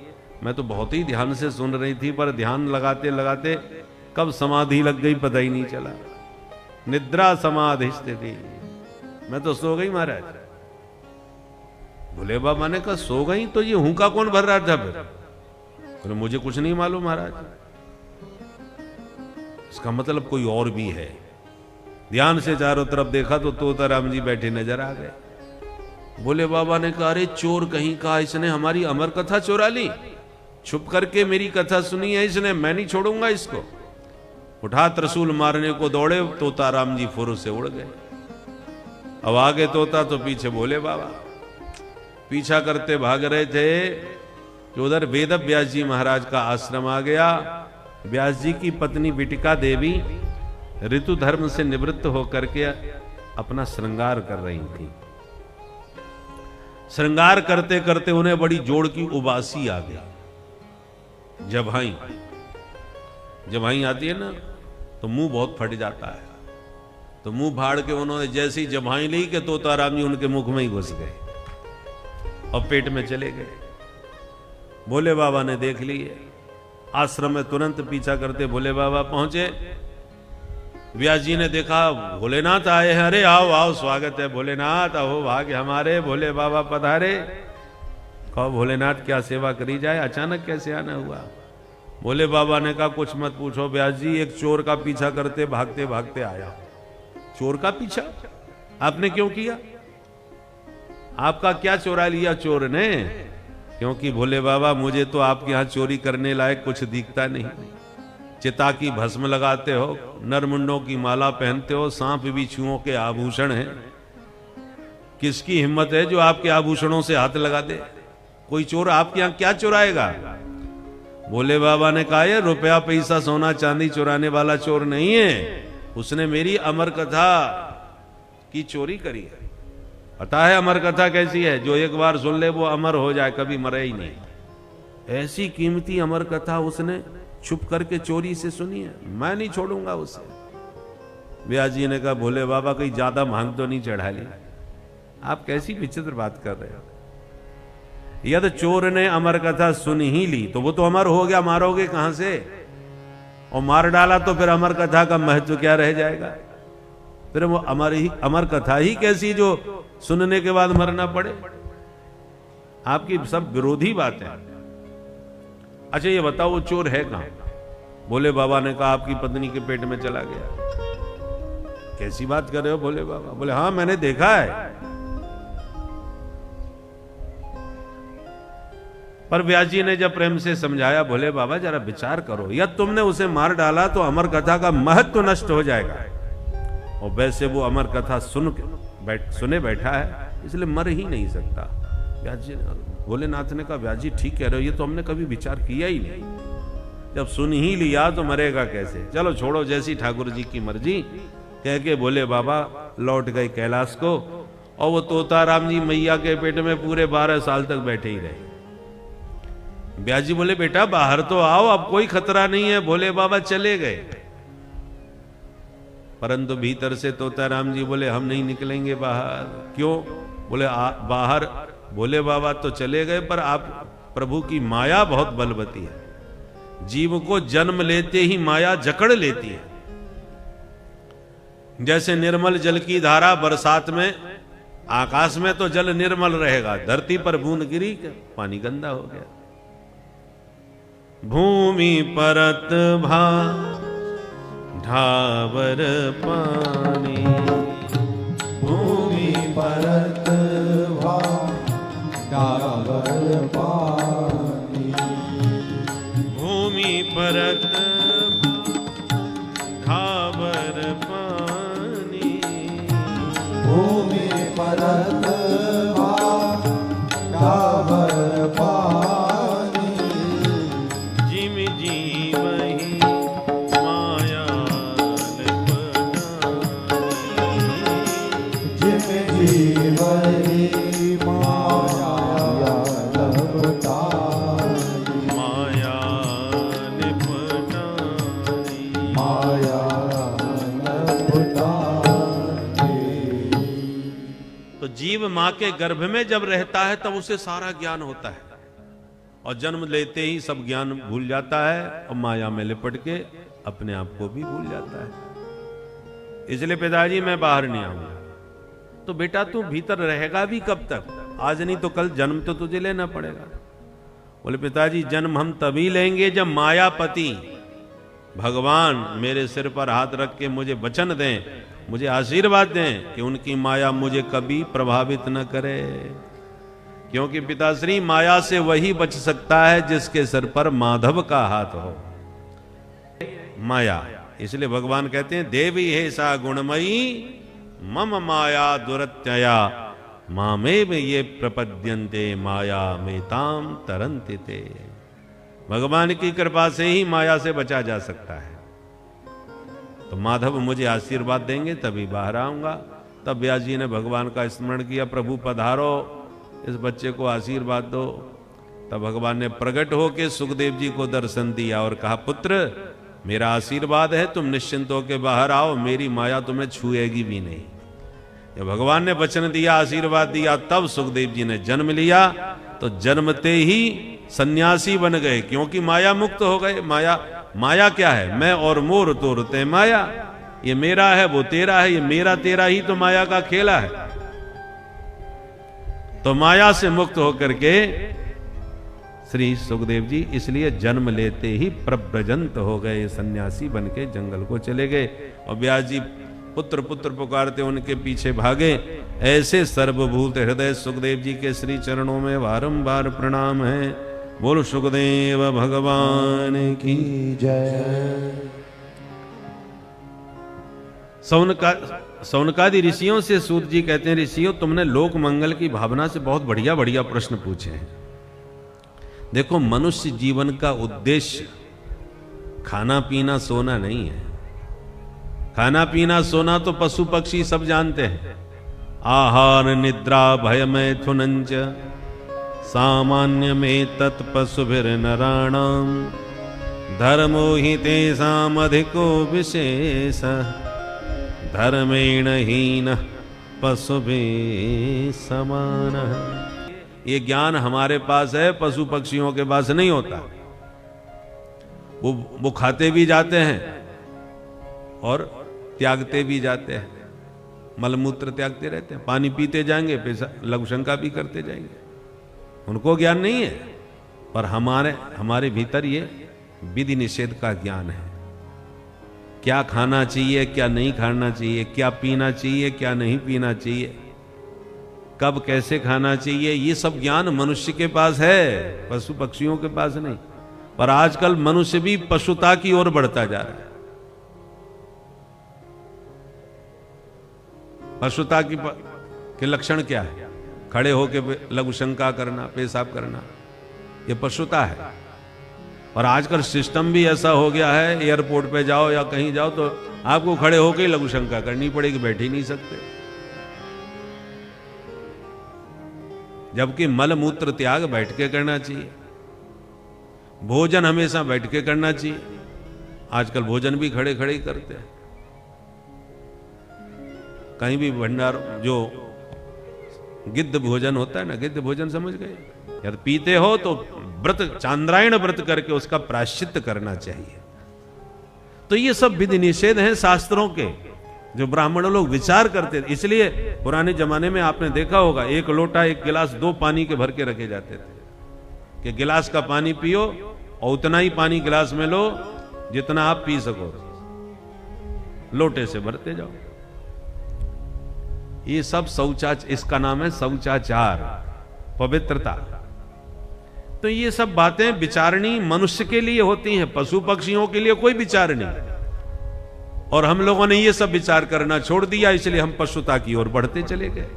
मैं तो बहुत ही ध्यान से सुन रही थी, पर ध्यान लगाते लगाते कब समाधि लग गई पता ही नहीं चला। निद्रा समाधि स्थिति, मैं तो सो गई महाराज। भोले बाबा ने कहा, सो गई? तो ये हुंका कौन भर रहा था फिर? तो मुझे कुछ नहीं मालूम महाराज। इसका मतलब कोई और भी है। ध्यान से चारों तरफ देखा तो तोता राम जी बैठे नजर आ गए। भोले बाबा ने कहा, अरे चोर कहीं का, इसने हमारी अमर कथा चुरा ली, छुप करके मेरी कथा सुनी है इसने, मैं नहीं छोड़ूंगा इसको। उठा त्रिशूल मारने को दौड़े, तोता राम जी फुर से उड़ गए। अब आगे तोता तो पीछे भोले बाबा पीछा करते भाग रहे थे कि उधर वेद व्यास जी महाराज का आश्रम आ गया। व्यास जी की पत्नी बिटिका देवी ऋतु धर्म से निवृत्त होकर के अपना श्रृंगार कर रही थी। श्रृंगार करते करते उन्हें बड़ी जोड़ की उबासी आ गई। जबाई आती है ना तो मुंह बहुत फट जाता है। तो मुंह फाड़ के उन्होंने जैसी जबाई ली कि तोताराम जी उनके मुख में ही घुस गए और पेट में चले गए। भोले बाबा ने देख लिए, आश्रम में तुरंत पीछा करते भोले बाबा पहुंचे। व्यास जी ने देखा भोलेनाथ आए हैं, अरे आओ आओ स्वागत है भोलेनाथ, आओ भाग्य हमारे, भोले बाबा पधारे। कहो भोलेनाथ क्या सेवा करी जाए, अचानक कैसे आना हुआ? भोले बाबा ने कहा, कुछ मत पूछो व्यास जी, एक चोर का पीछा करते भागते भागते आया। चोर का पीछा आपने क्यों किया? आपका क्या चुरा लिया चोर ने? क्योंकि भोले बाबा मुझे तो आपके यहां चोरी करने लायक कुछ दिखता नहीं। चिता की भस्म लगाते हो, नरमुंडों की माला पहनते हो, सांप बिच्छुओं के आभूषण हैं। किसकी हिम्मत है जो आपके आभूषणों से हाथ लगा दे? कोई चोर आपके यहां क्या चुराएगा? भोले बाबा ने कहा है रुपया पैसा सोना चांदी चुराने वाला चोर नहीं है, उसने मेरी अमर कथा की चोरी करी है। पता है अमर कथा कैसी है? जो एक बार सुन ले वो अमर हो जाए, कभी मरे ही नहीं। ऐसी कीमती अमर कथा उसने छुप करके चोरी से सुनी है, मैं नहीं छोड़ूंगा उसे। व्यास जी ने कहा भोले बाबा कहीं ज्यादा भांग तो नहीं चढ़ा ली? आप कैसी विचित्र बात कर रहे हो? यदि चोर ने अमर कथा सुन ही ली तो वो तो अमर हो गया, मारोगे कहां से? और मार डाला तो फिर अमर कथा का महत्व क्या रह जाएगा? फिर वो अमर कथा ही कैसी जो सुनने के बाद मरना पड़े? आपकी सब विरोधी बात है। अच्छा ये बताओ वो चोर है कहां? भोले बाबा ने कहा आपकी पत्नी के पेट में चला गया। कैसी बात कर रहे हो भोले बाबा? बोले हाँ मैंने देखा है। पर व्यास जी ने जब प्रेम से समझाया भोले बाबा जरा विचार करो, या तुमने उसे मार डाला तो अमर कथा का महत्व नष्ट हो जाएगा, और वैसे वो अमर कथा सुने बैठा है इसलिए मर ही नहीं सकता। व्यास जी भोलेनाथ ने कहा व्यास जी ठीक कह रहे हो, ये तो हमने कभी विचार किया ही नहीं। जब सुन ही लिया तो मरेगा कैसे? चलो छोड़ो, जैसी ठाकुर जी की मर्जी कह के भोले बाबा लौट गए कैलाश को, और वो तोताराम जी मैया के पेट में पूरे 12 साल तक बैठे ही रहे। व्यास जी बोले बेटा बाहर तो आओ, अब कोई खतरा नहीं है। भोले बाबा चले गए, परंतु भीतर से तोताराम जी बोले हम नहीं निकलेंगे बाहर। क्यों? बोले बाहर भोले बाबा तो चले गए पर आप प्रभु की माया बहुत बलवती है, जीव को जन्म लेते ही माया जकड़ लेती है। जैसे निर्मल जल की धारा बरसात में, आकाश में तो जल निर्मल रहेगा, धरती पर बूंद गिरी पानी गंदा हो गया। भूमि परत भा ढावर पानी, भूमि परत भा ढावर पानी, भूमि परत ढावर पानी, भूमि परत भा ढावर पानी, जिम जीवहि माया जिम जीवहि माया लपटानी, माया निपटानी, माया लपटानी। तो जीव मां के गर्भ में जब रहता है तब उसे सारा ज्ञान होता है, और जन्म लेते ही सब ज्ञान भूल जाता है और माया में लिपट के अपने आप को भी भूल जाता है। इसलिए पिताजी मैं बाहर नहीं आऊंगा। तो बेटा तू भीतर रहेगा भी कब तक? आज नहीं तो कल जन्म तो तुझे लेना पड़ेगा। बोले पिताजी जन्म हम तभी लेंगे जब मायापति भगवान मेरे सिर पर हाथ रख के मुझे वचन दें, मुझे आशीर्वाद दें कि उनकी माया मुझे कभी प्रभावित न करे। क्योंकि पिताश्री माया से वही बच सकता है जिसके सिर पर माधव का हाथ हो। माया, इसलिए भगवान कहते हैं देवी हे सा गुणमयी मम माया दुरत्यया मामेव ये प्रपद्यन्ते माया मेताम तरन्ति ते। भगवान की कृपा से ही माया से बचा जा सकता है। तो माधव मुझे आशीर्वाद देंगे तभी बाहर आऊंगा। तब व्यास जी ने भगवान का स्मरण किया, प्रभु पधारो, इस बच्चे को आशीर्वाद दो। तब भगवान ने प्रकट होकर सुखदेव जी को दर्शन दिया और कहा पुत्र मेरा आशीर्वाद है, तुम निश्चिंत होकर बाहर आओ, मेरी माया तुम्हें छुएगी भी नहीं। जब भगवान ने वचन दिया, आशीर्वाद दिया, तब सुखदेव जी ने जन्म लिया। तो जन्मते ही सन्यासी बन गए, क्योंकि माया मुक्त हो गए। माया क्या है? मैं और मोर तोरते माया। ये मेरा है वो तेरा है, ये मेरा तेरा ही तो माया का खेला है। तो माया से मुक्त होकर के श्री सुखदेव जी इसलिए जन्म लेते ही प्रव्रजंत हो गए, सन्यासी बन के जंगल को चले गए। और व्यास जी पुत्र पुत्र पुकारते उनके पीछे भागे। ऐसे सर्वभूत हृदय सुखदेव जी के श्री चरणों में बारंबार प्रणाम है। बोल सुखदेव भगवान की जय। सौनकादि ऋषियों से सूत जी कहते हैं, ऋषियों तुमने लोक मंगल की भावना से बहुत बढ़िया बढ़िया प्रश्न पूछे हैं। देखो, मनुष्य जीवन का उद्देश्य खाना पीना सोना नहीं है। खाना पीना सोना तो पशु पक्षी सब जानते हैं। आहार निद्रा भय मैथुनंच सामान्य में तत्पशुभिर नराणाम धर्मो हि तेषाम अधिको विशेष धर्मेण हीन पशुभि समान। ये ज्ञान हमारे पास है, पशु पक्षियों के पास नहीं होता। वो खाते भी जाते हैं और त्यागते भी जाते हैं, मलमूत्र त्यागते रहते हैं, पानी पीते जाएंगे, लघु शंका भी करते जाएंगे। उनको ज्ञान नहीं है, पर हमारे भीतर ये विधि निषेध का ज्ञान है। क्या खाना चाहिए, क्या नहीं खाना चाहिए, क्या पीना चाहिए, क्या नहीं पीना चाहिए, कब कैसे खाना चाहिए, ये सब ज्ञान मनुष्य के पास है, पशु पक्षियों के पास नहीं। पर आजकल मनुष्य भी पशुता की ओर बढ़ता जा रहा है। पशुता के लक्षण क्या है? खड़े होकर लघु शंका करना, पेशाब करना, ये पशुता है। और आजकल सिस्टम भी ऐसा हो गया है, एयरपोर्ट पे जाओ या कहीं जाओ तो आपको खड़े होकर ही लघु शंका करनी पड़ेगी, बैठ ही नहीं सकते। जबकि मल मूत्र त्याग बैठ के करना चाहिए, भोजन हमेशा बैठ के करना चाहिए। आजकल भोजन भी खड़े खड़े ही करते हैं। कहीं भी भंडार जो गिद्ध भोजन होता है ना, गिद्ध भोजन समझ गए, यदि पीते हो तो व्रत, चांद्रायण व्रत करके उसका प्रायश्चित करना चाहिए। तो ये सब विधि निषेध हैं शास्त्रों के, जो ब्राह्मण लोग विचार करते थे। इसलिए पुराने जमाने में आपने देखा होगा, एक लोटा एक गिलास 2 पानी के भर के रखे जाते थे कि गिलास का पानी पियो और उतना ही पानी गिलास में लो जितना आप पी सको, लोटे से भरते जाओ। ये सब इसका नाम है शौचाचार, पवित्रता। तो ये सब बातें विचारणी मनुष्य के लिए होती हैं, पशु पक्षियों के लिए कोई विचार नहीं। और हम लोगों ने ये सब विचार करना छोड़ दिया, इसलिए हम पशुता की ओर बढ़ते चले गए।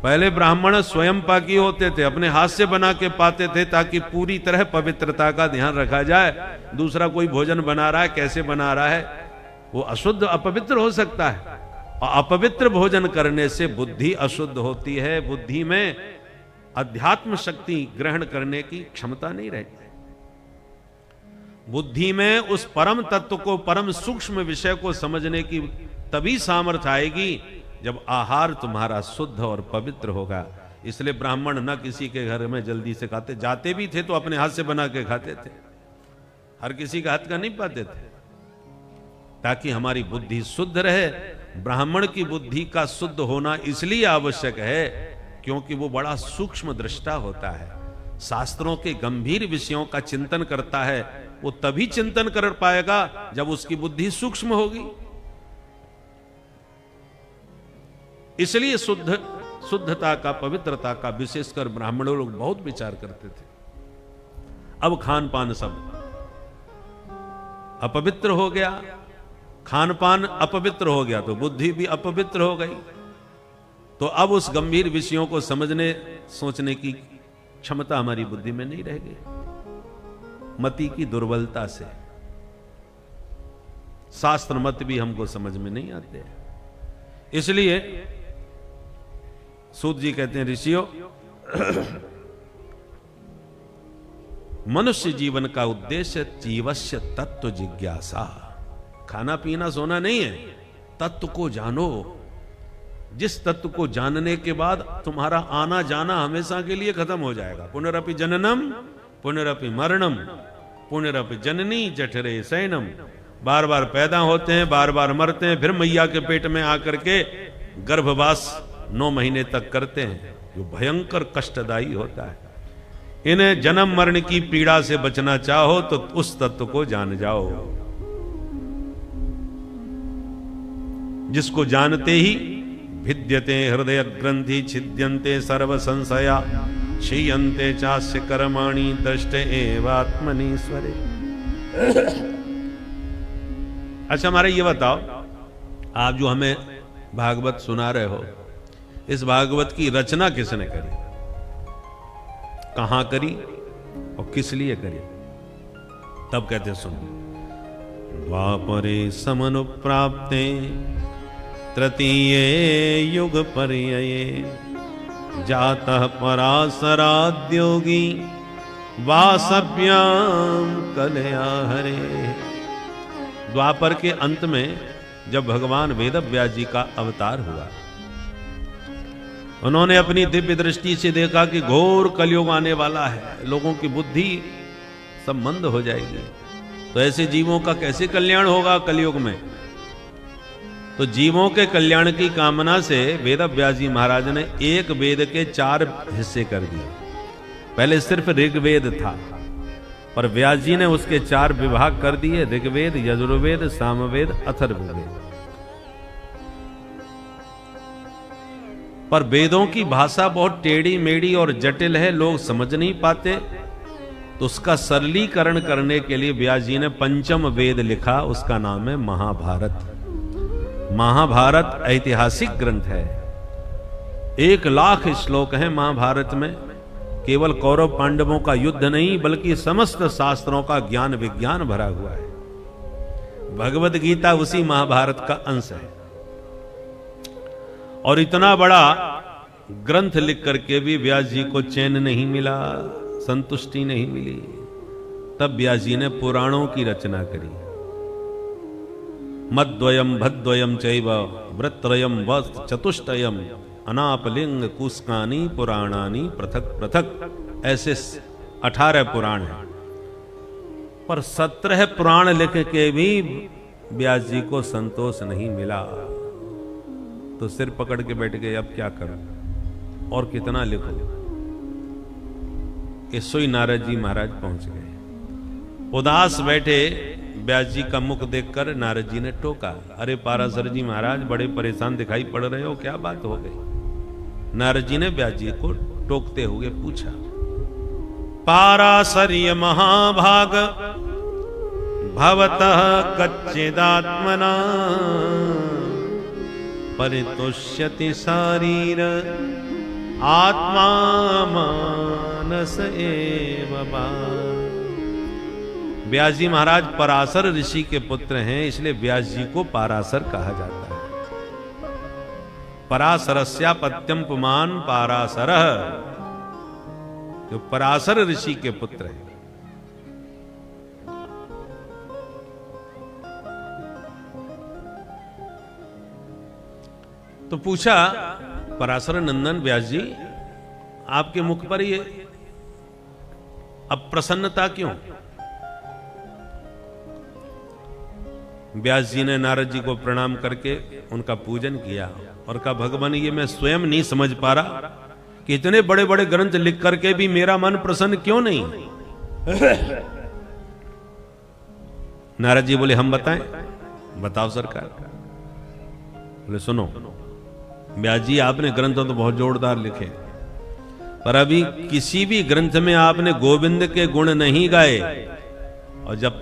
पहले ब्राह्मण स्वयं पाकी होते थे, अपने हाथ से बना के पाते थे ताकि पूरी तरह पवित्रता का ध्यान रखा जाए। दूसरा कोई भोजन बना रहा है, कैसे बना रहा है, वो अशुद्ध अपवित्र हो सकता है। और अपवित्र भोजन करने से बुद्धि अशुद्ध होती है, बुद्धि में अध्यात्म शक्ति ग्रहण करने की क्षमता नहीं रहती। बुद्धि में उस परम तत्व को, परम सूक्ष्म विषय को समझने की तभी सामर्थ्य आएगी जब आहार तुम्हारा शुद्ध और पवित्र होगा। इसलिए ब्राह्मण न किसी के घर में जल्दी से खाते, जाते भी थे तो अपने हाथ से बना के खाते थे, हर किसी का हाथ का नहीं पाते थे, ताकि हमारी बुद्धि शुद्ध रहे। ब्राह्मण की बुद्धि का शुद्ध होना इसलिए आवश्यक है क्योंकि वो बड़ा सूक्ष्म दृष्टा होता है, शास्त्रों के गंभीर विषयों का चिंतन करता है। वो तभी चिंतन कर पाएगा जब उसकी बुद्धि सूक्ष्म होगी। इसलिए शुद्धता का, पवित्रता का विशेषकर ब्राह्मण लोग बहुत विचार करते थे। अब खान पान सब अपवित्र हो गया, खान पान अपवित्र हो गया तो बुद्धि भी अपवित्र हो गई। तो अब उस गंभीर विषयों को समझने सोचने की क्षमता हमारी बुद्धि में नहीं रह गई, मति की दुर्बलता से। शास्त्र मत भी हमको समझ में नहीं आते। इसलिए सूत जी कहते हैं, ऋषियों मनुष्य जीवन का उद्देश्य जीवस्य तत्व जिज्ञासा। खाना पीना सोना नहीं है, तत्व को जानो। जिस तत्व को जानने के बाद तुम्हारा आना जाना हमेशा के लिए खत्म हो जाएगा। पुनरपि जननम पुनरपि मरणम पुनरपि जननी जठरे शयनम। बार बार पैदा होते हैं, बार बार मरते हैं, फिर मैया के पेट में आकर के गर्भवास 9 महीने तक करते हैं, जो भयंकर कष्टदायी होता है। इन्हें जन्म मरण की पीड़ा से बचना चाहो तो उस तत्व को जान जाओ। जिसको जानते ही भिद्यते हृदय ग्रंथि छिद्यन्ते सर्व संशया क्षीयन्ते चास्य कर्माणि दृष्ट एवात्मनीश्वरे। अच्छा हमारे ये बताओ, आप जो हमें भागवत सुना रहे हो, इस भागवत की रचना किसने करी, कहां करी और किस लिए करी? तब कहते सुन, द्वापरे समनुप्राप्ते तृतीये युग पर्यये जातः पराशराद्योगी वासव्याम कलया हरे। द्वापर के अंत में जब भगवान वेदव्यास जी का अवतार हुआ, उन्होंने अपनी दिव्य दृष्टि से देखा कि घोर कलयुग आने वाला है, लोगों की बुद्धि सब मंद हो जाएगी, तो ऐसे जीवों का कैसे कल्याण होगा कलयुग में? तो जीवों के कल्याण की कामना से वेदव्यास जी महाराज ने एक वेद के 4 हिस्से कर दिए। पहले सिर्फ ऋग्वेद था, पर व्यास जी ने उसके 4 विभाग कर दिए, ऋग्वेद, यजुर्वेद, सामवेद, अथर्ववेद। पर वेदों की भाषा बहुत टेढ़ी मेढ़ी और जटिल है, लोग समझ नहीं पाते, तो उसका सरलीकरण करने के लिए व्यास जी ने 5वां वेद लिखा, उसका नाम है महाभारत। महाभारत ऐतिहासिक ग्रंथ है, 1,00,000 श्लोक हैं महाभारत में। केवल कौरव पांडवों का युद्ध नहीं, बल्कि समस्त शास्त्रों का ज्ञान विज्ञान भरा हुआ है। भगवत गीता उसी महाभारत का अंश है। और इतना बड़ा ग्रंथ लिख करके भी व्यास जी को चैन नहीं मिला, संतुष्टि नहीं मिली। तब व्यास जी ने पुराणों की रचना करी। मद्वयम भद्वयम चैव वृत्रयम वस्त चतुष्टयम अनापलिंग कुस्कानी पुराणानी पृथक पृथक, ऐसे 18 पुराण हैं। पर 17 पुराण लिख के भी व्यास जी को संतोष नहीं मिला, तो सिर पकड़ के बैठ गए, अब क्या करूं और कितना लिखूं। सोई नारद जी महाराज पहुंच गए। उदास बैठे व्यास जी का मुख देखकर नारद जी ने टोका, अरे पाराशर जी महाराज बड़े परेशान दिखाई पड़ रहे हो, क्या बात हो गई? नारद जी ने व्यास जी को टोकते हुए पूछा, पाराशर्य महाभाग भवतः कच्चिदात्मना परितुष्यति शारीर आत्मा मानस एव बा। व्यास जी महाराज पराशर ऋषि के पुत्र हैं, इसलिए व्यास जी को पाराशर कहा जाता है। पराशरस्यापत्यम पुमान पाराशरः, जो पराशर ऋषि के पुत्र हैं। तो पूछा, पराशर नंदन व्यास जी, आपके मुख पर ये अप्रसन्नता क्यों? व्यास जी ने नारद जी को प्रणाम करके उनका पूजन किया और कहा, भगवान ये मैं स्वयं नहीं समझ पा रहा कि इतने बड़े बड़े ग्रंथ लिख करके भी मेरा मन प्रसन्न क्यों नहीं। नारद जी बोले, हम बताएं? बताओ सरकार। बोले सुनो व्यास जी, आपने ग्रंथ तो बहुत जोरदार लिखे, पर अभी किसी भी ग्रंथ में आपने गोविंद के गुण नहीं गाए, और जब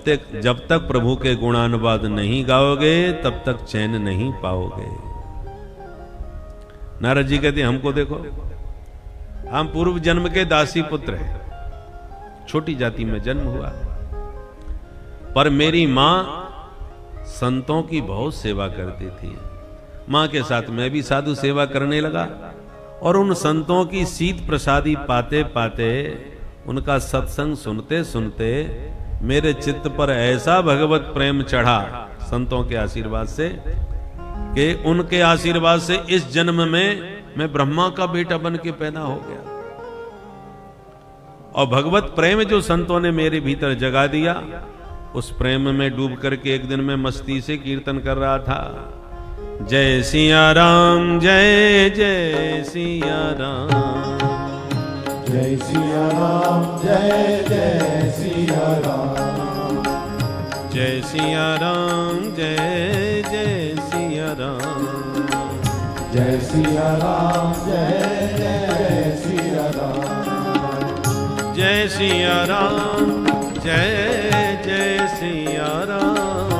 तक प्रभु के गुणानुवाद नहीं गाओगे तब तक चैन नहीं पाओगे। नारद जी कहते, हमको देखो, हम पूर्व जन्म के दासी पुत्र हैं, छोटी जाति में जन्म हुआ, पर मेरी मां संतों की बहुत सेवा करती थी। मां के साथ मैं भी साधु सेवा करने लगा, और उन संतों की शीत प्रसादी पाते पाते, उनका सत्संग सुनते सुनते मेरे चित्त पर ऐसा भगवत प्रेम चढ़ा संतों के आशीर्वाद से, कि उनके आशीर्वाद से इस जन्म में मैं ब्रह्मा का बेटा बन के पैदा हो गया। और भगवत प्रेम जो संतों ने मेरे भीतर जगा दिया, उस प्रेम में डूब करके एक दिन मैं मस्ती से कीर्तन कर रहा था, जय सिया राम जय जय सिया राम, जय सिया राम जय जय सिया राम, जय सिया राम जय जय सिया राम, जय सिया राम जय जय सिया राम जय सिया राम जय जय सिया राम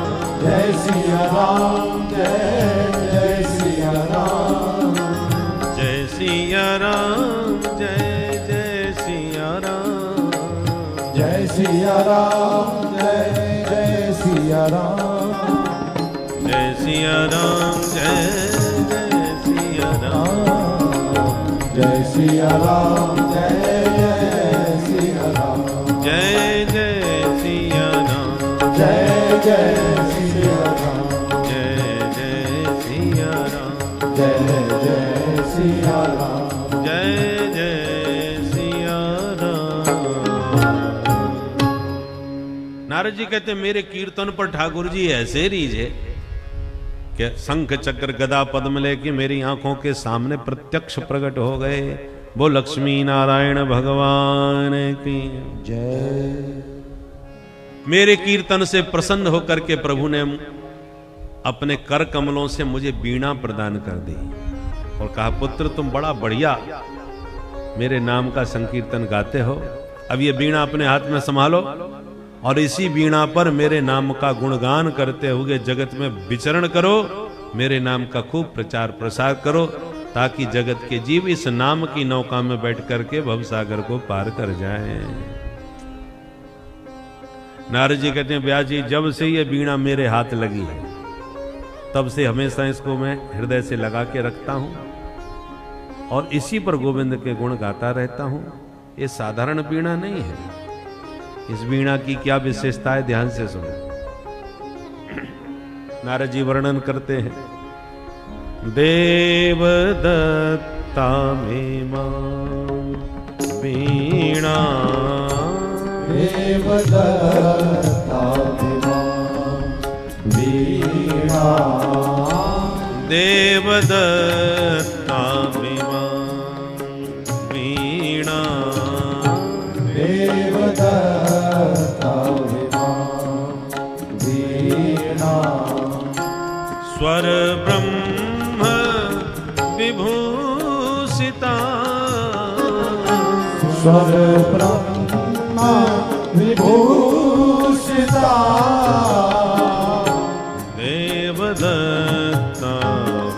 जय सिया राम जय जय सिया राम जय सिया राम जय जय सिया राम जय सिया राम जय जय सिया राम जय सिया राम जय जय सिया राम जय सिया राम जय जय सिया राम जय जय सिया राम जय जय सिया राम जय जय सिया राम जय जय सिया राम जय जय सिया राम। नारद जी कहते मेरे कीर्तन पर ठाकुर जी ऐसे रीझे कि शंख चक्र गदा पद्म लेके मेरी आंखों के सामने प्रत्यक्ष प्रकट हो गए। वो लक्ष्मी नारायण भगवान की जय। मेरे कीर्तन से प्रसन्न होकर के प्रभु ने अपने कर कमलों से मुझे बीणा प्रदान कर दी और कहा पुत्र तुम बड़ा बढ़िया मेरे नाम का संकीर्तन गाते हो, अब ये बीणा अपने हाथ में संभालो और इसी बीणा पर मेरे नाम का गुणगान करते हुए जगत में विचरण करो, मेरे नाम का खूब प्रचार प्रसार करो ताकि जगत के जीव इस नाम की नौका में बैठ करके भवसागर को पार कर जाएं। नारद जी कहते हैं व्यास जी जब से ये बीणा मेरे हाथ लगी है तब से हमेशा इसको मैं हृदय से लगा के रखता हूं और इसी पर गोविंद के गुण गाता रहता हूं। ये साधारण बीणा नहीं है, इस बीणा की क्या विशेषता है ध्यान से सुनो। नारद जी वर्णन करते हैं देव दत्ता में मां बीणा देव दत्ता में मां बीणा देव दत्ता में मां बीणा देव दत्ता में मां बीणा स्वर ब्रह्म विभूषिता स्वर ब्रह्म विभूषिता देवदत्ता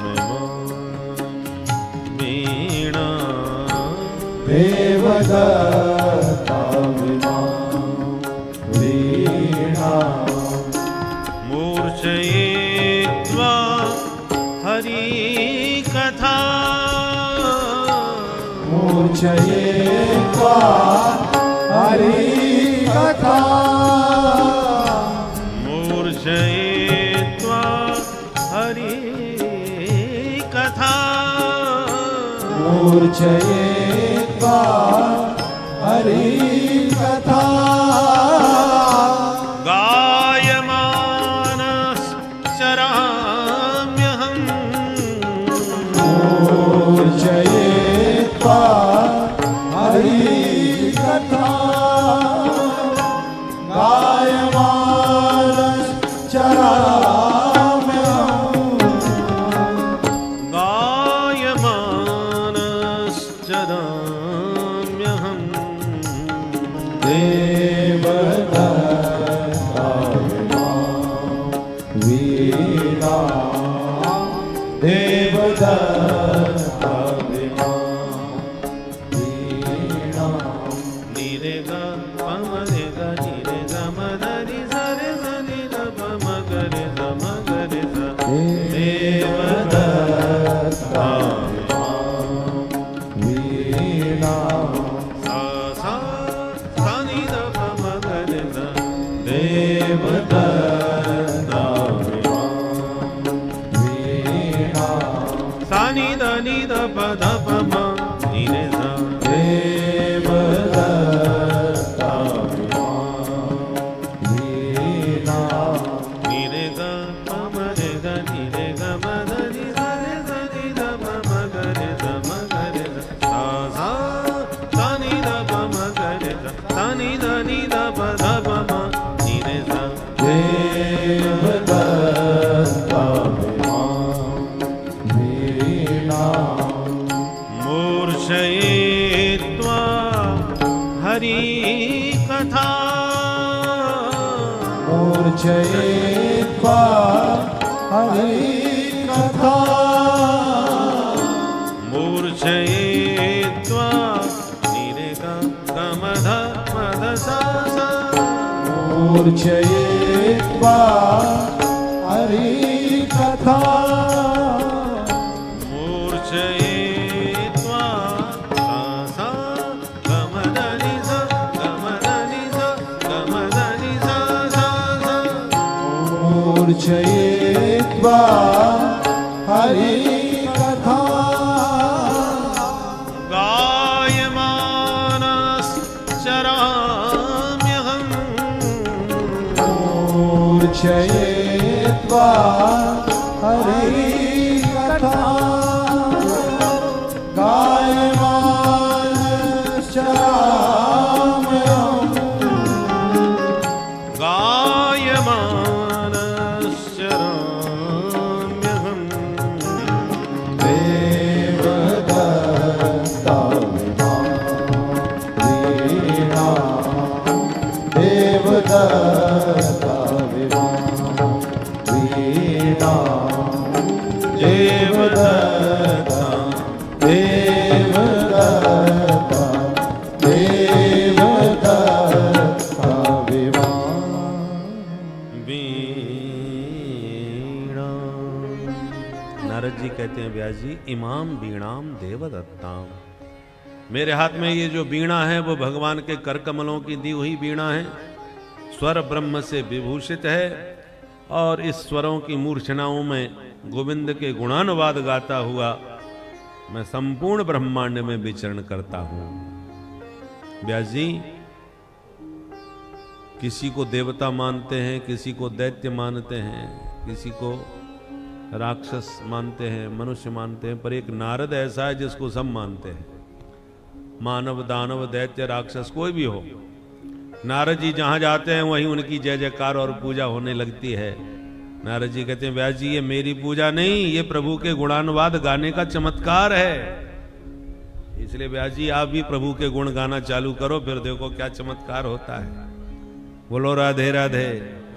में मां बीणा देवदत्ता में मां बीणा मूर्छयित्वा हरि कथा मूर्छयित्वा हरि कथा मूर्छयित्वा हरि कथा मूर्छयित्वा हरि कथा गायमानश्चराम्यहम् मूर्छयित्वा हरि कथा गायमानश्चराम्यहम् देवदत्ता में मां वीणा देवदत्ता में मां वीणा नीरे ग पम रे ग नीरे ग म रे स रे स नि ध प म ग रे स म ग रे स देवदत्ता में मां वीणा सा सा सा नि ध प म ग रे स देवदत्ता में मां वीणा सा नि ध प ध प म नि रे स देवदत्ता में मां वीणा नि रे ग प म रे ग नि रे ग म ध नि स रे स नि ध प म ग रे स म ग रे स सा सा सा नि ध प म ग रे स सा नि ध प ध प म नि रे स देवदत्ता में मां वीणा मूर्छयित्वा हरिकथा मूर्छयित्वा निरेकमधमधसा मूर्छयित्वा हरिकथा मूर्छयित्वा सा गमदनि सा गमदनि सा गमदनि सा सा सा मूर्छयित्वा हरिकथा गायमानश्चराम्यहम् मूर्छयित्वा हरिकथा गायमानश्चराम्यहम् गायमानश्चराम्यहम् देवदत्ता वीणा देवदत्ता वीणा देवदत्ता देवदत्ता देवदत्ता वीणा वीणा। नारद जी कहते हैं व्यास जी, इमाम वीणाम देवदत्ताम, मेरे हाथ में ये जो वीणा है वो भगवान के कर कमलों की दी हुई वीणा है, स्वर ब्रह्म से विभूषित है और इस स्वरों की मूर्छनाओं में गोविंद के गुणानुवाद गाता हुआ मैं संपूर्ण ब्रह्मांड में विचरण करता हूं। व्यास जी, किसी को देवता मानते हैं, किसी को दैत्य मानते हैं, किसी को राक्षस मानते हैं, मनुष्य मानते हैं, पर एक नारद ऐसा है जिसको सब मानते हैं। मानव, दानव, दैत्य, राक्षस कोई भी हो, नारद जी जहां जाते हैं वहीं उनकी जय जयकार और पूजा होने लगती है। नारद जी कहते हैं व्यास जी, ये मेरी पूजा नहीं, ये प्रभु के गुणानुवाद गाने का चमत्कार है। इसलिए व्यास जी आप भी प्रभु के गुण गाना चालू करो, फिर देखो क्या चमत्कार होता है। बोलो राधे राधे।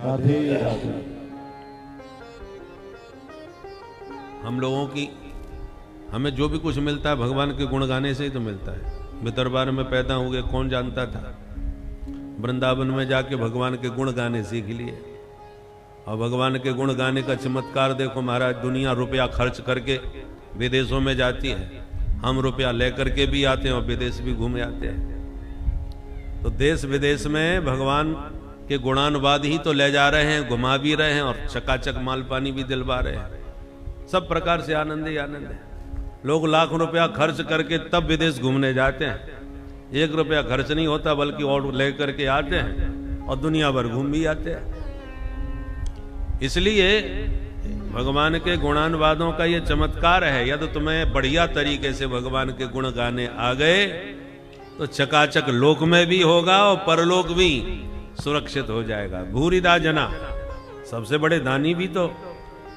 राधे राधे। हम लोगों की, हमें जो भी कुछ मिलता है भगवान के गुण गाने से ही तो मिलता है। वे दरबार में पैदा हो गए, कौन जानता था? वृंदावन में जाके भगवान के गुण गाने सीख लिए, और भगवान के गुण गाने का चमत्कार देखो महाराज। दुनिया रुपया खर्च करके विदेशों में जाती है, हम रुपया लेकर के भी आते हैं और विदेश भी घूमे आते हैं। तो देश विदेश में भगवान के गुणानुवाद ही तो ले जा रहे हैं, घुमा भी रहे हैं और चकाचक माल पानी भी दिलवा रहे हैं। सब प्रकार से आनंद ही आनंद है। लोग लाख रुपया खर्च करके तब विदेश घूमने जाते हैं, 1 रुपया खर्च नहीं होता बल्कि और लेकर के आते हैं और दुनिया भर घूम भी आते हैं। इसलिए भगवान के गुणानुवादों का ये चमत्कार है। यदि तुम्हें बढ़िया तरीके से भगवान के गुण गाने आ गए तो चकाचक लोक में भी होगा और परलोक भी सुरक्षित हो जाएगा। भूरिदा जना, सबसे बड़े दानी भी तो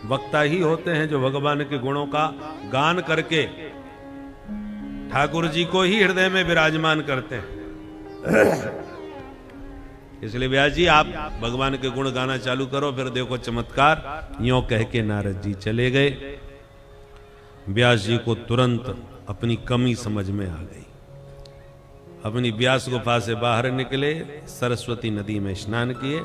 वक्ता ही होते हैं जो भगवान के गुणों का गान करके ठाकुर जी को ही हृदय में विराजमान करते हैं। इसलिए व्यास जी आप भगवान के गुण गाना चालू करो, फिर देखो चमत्कार। यों कह के नारद जी चले गए। व्यास जी को तुरंत अपनी कमी समझ में आ गई। अपनी व्यास गुफा से बाहर निकले, सरस्वती नदी में स्नान किए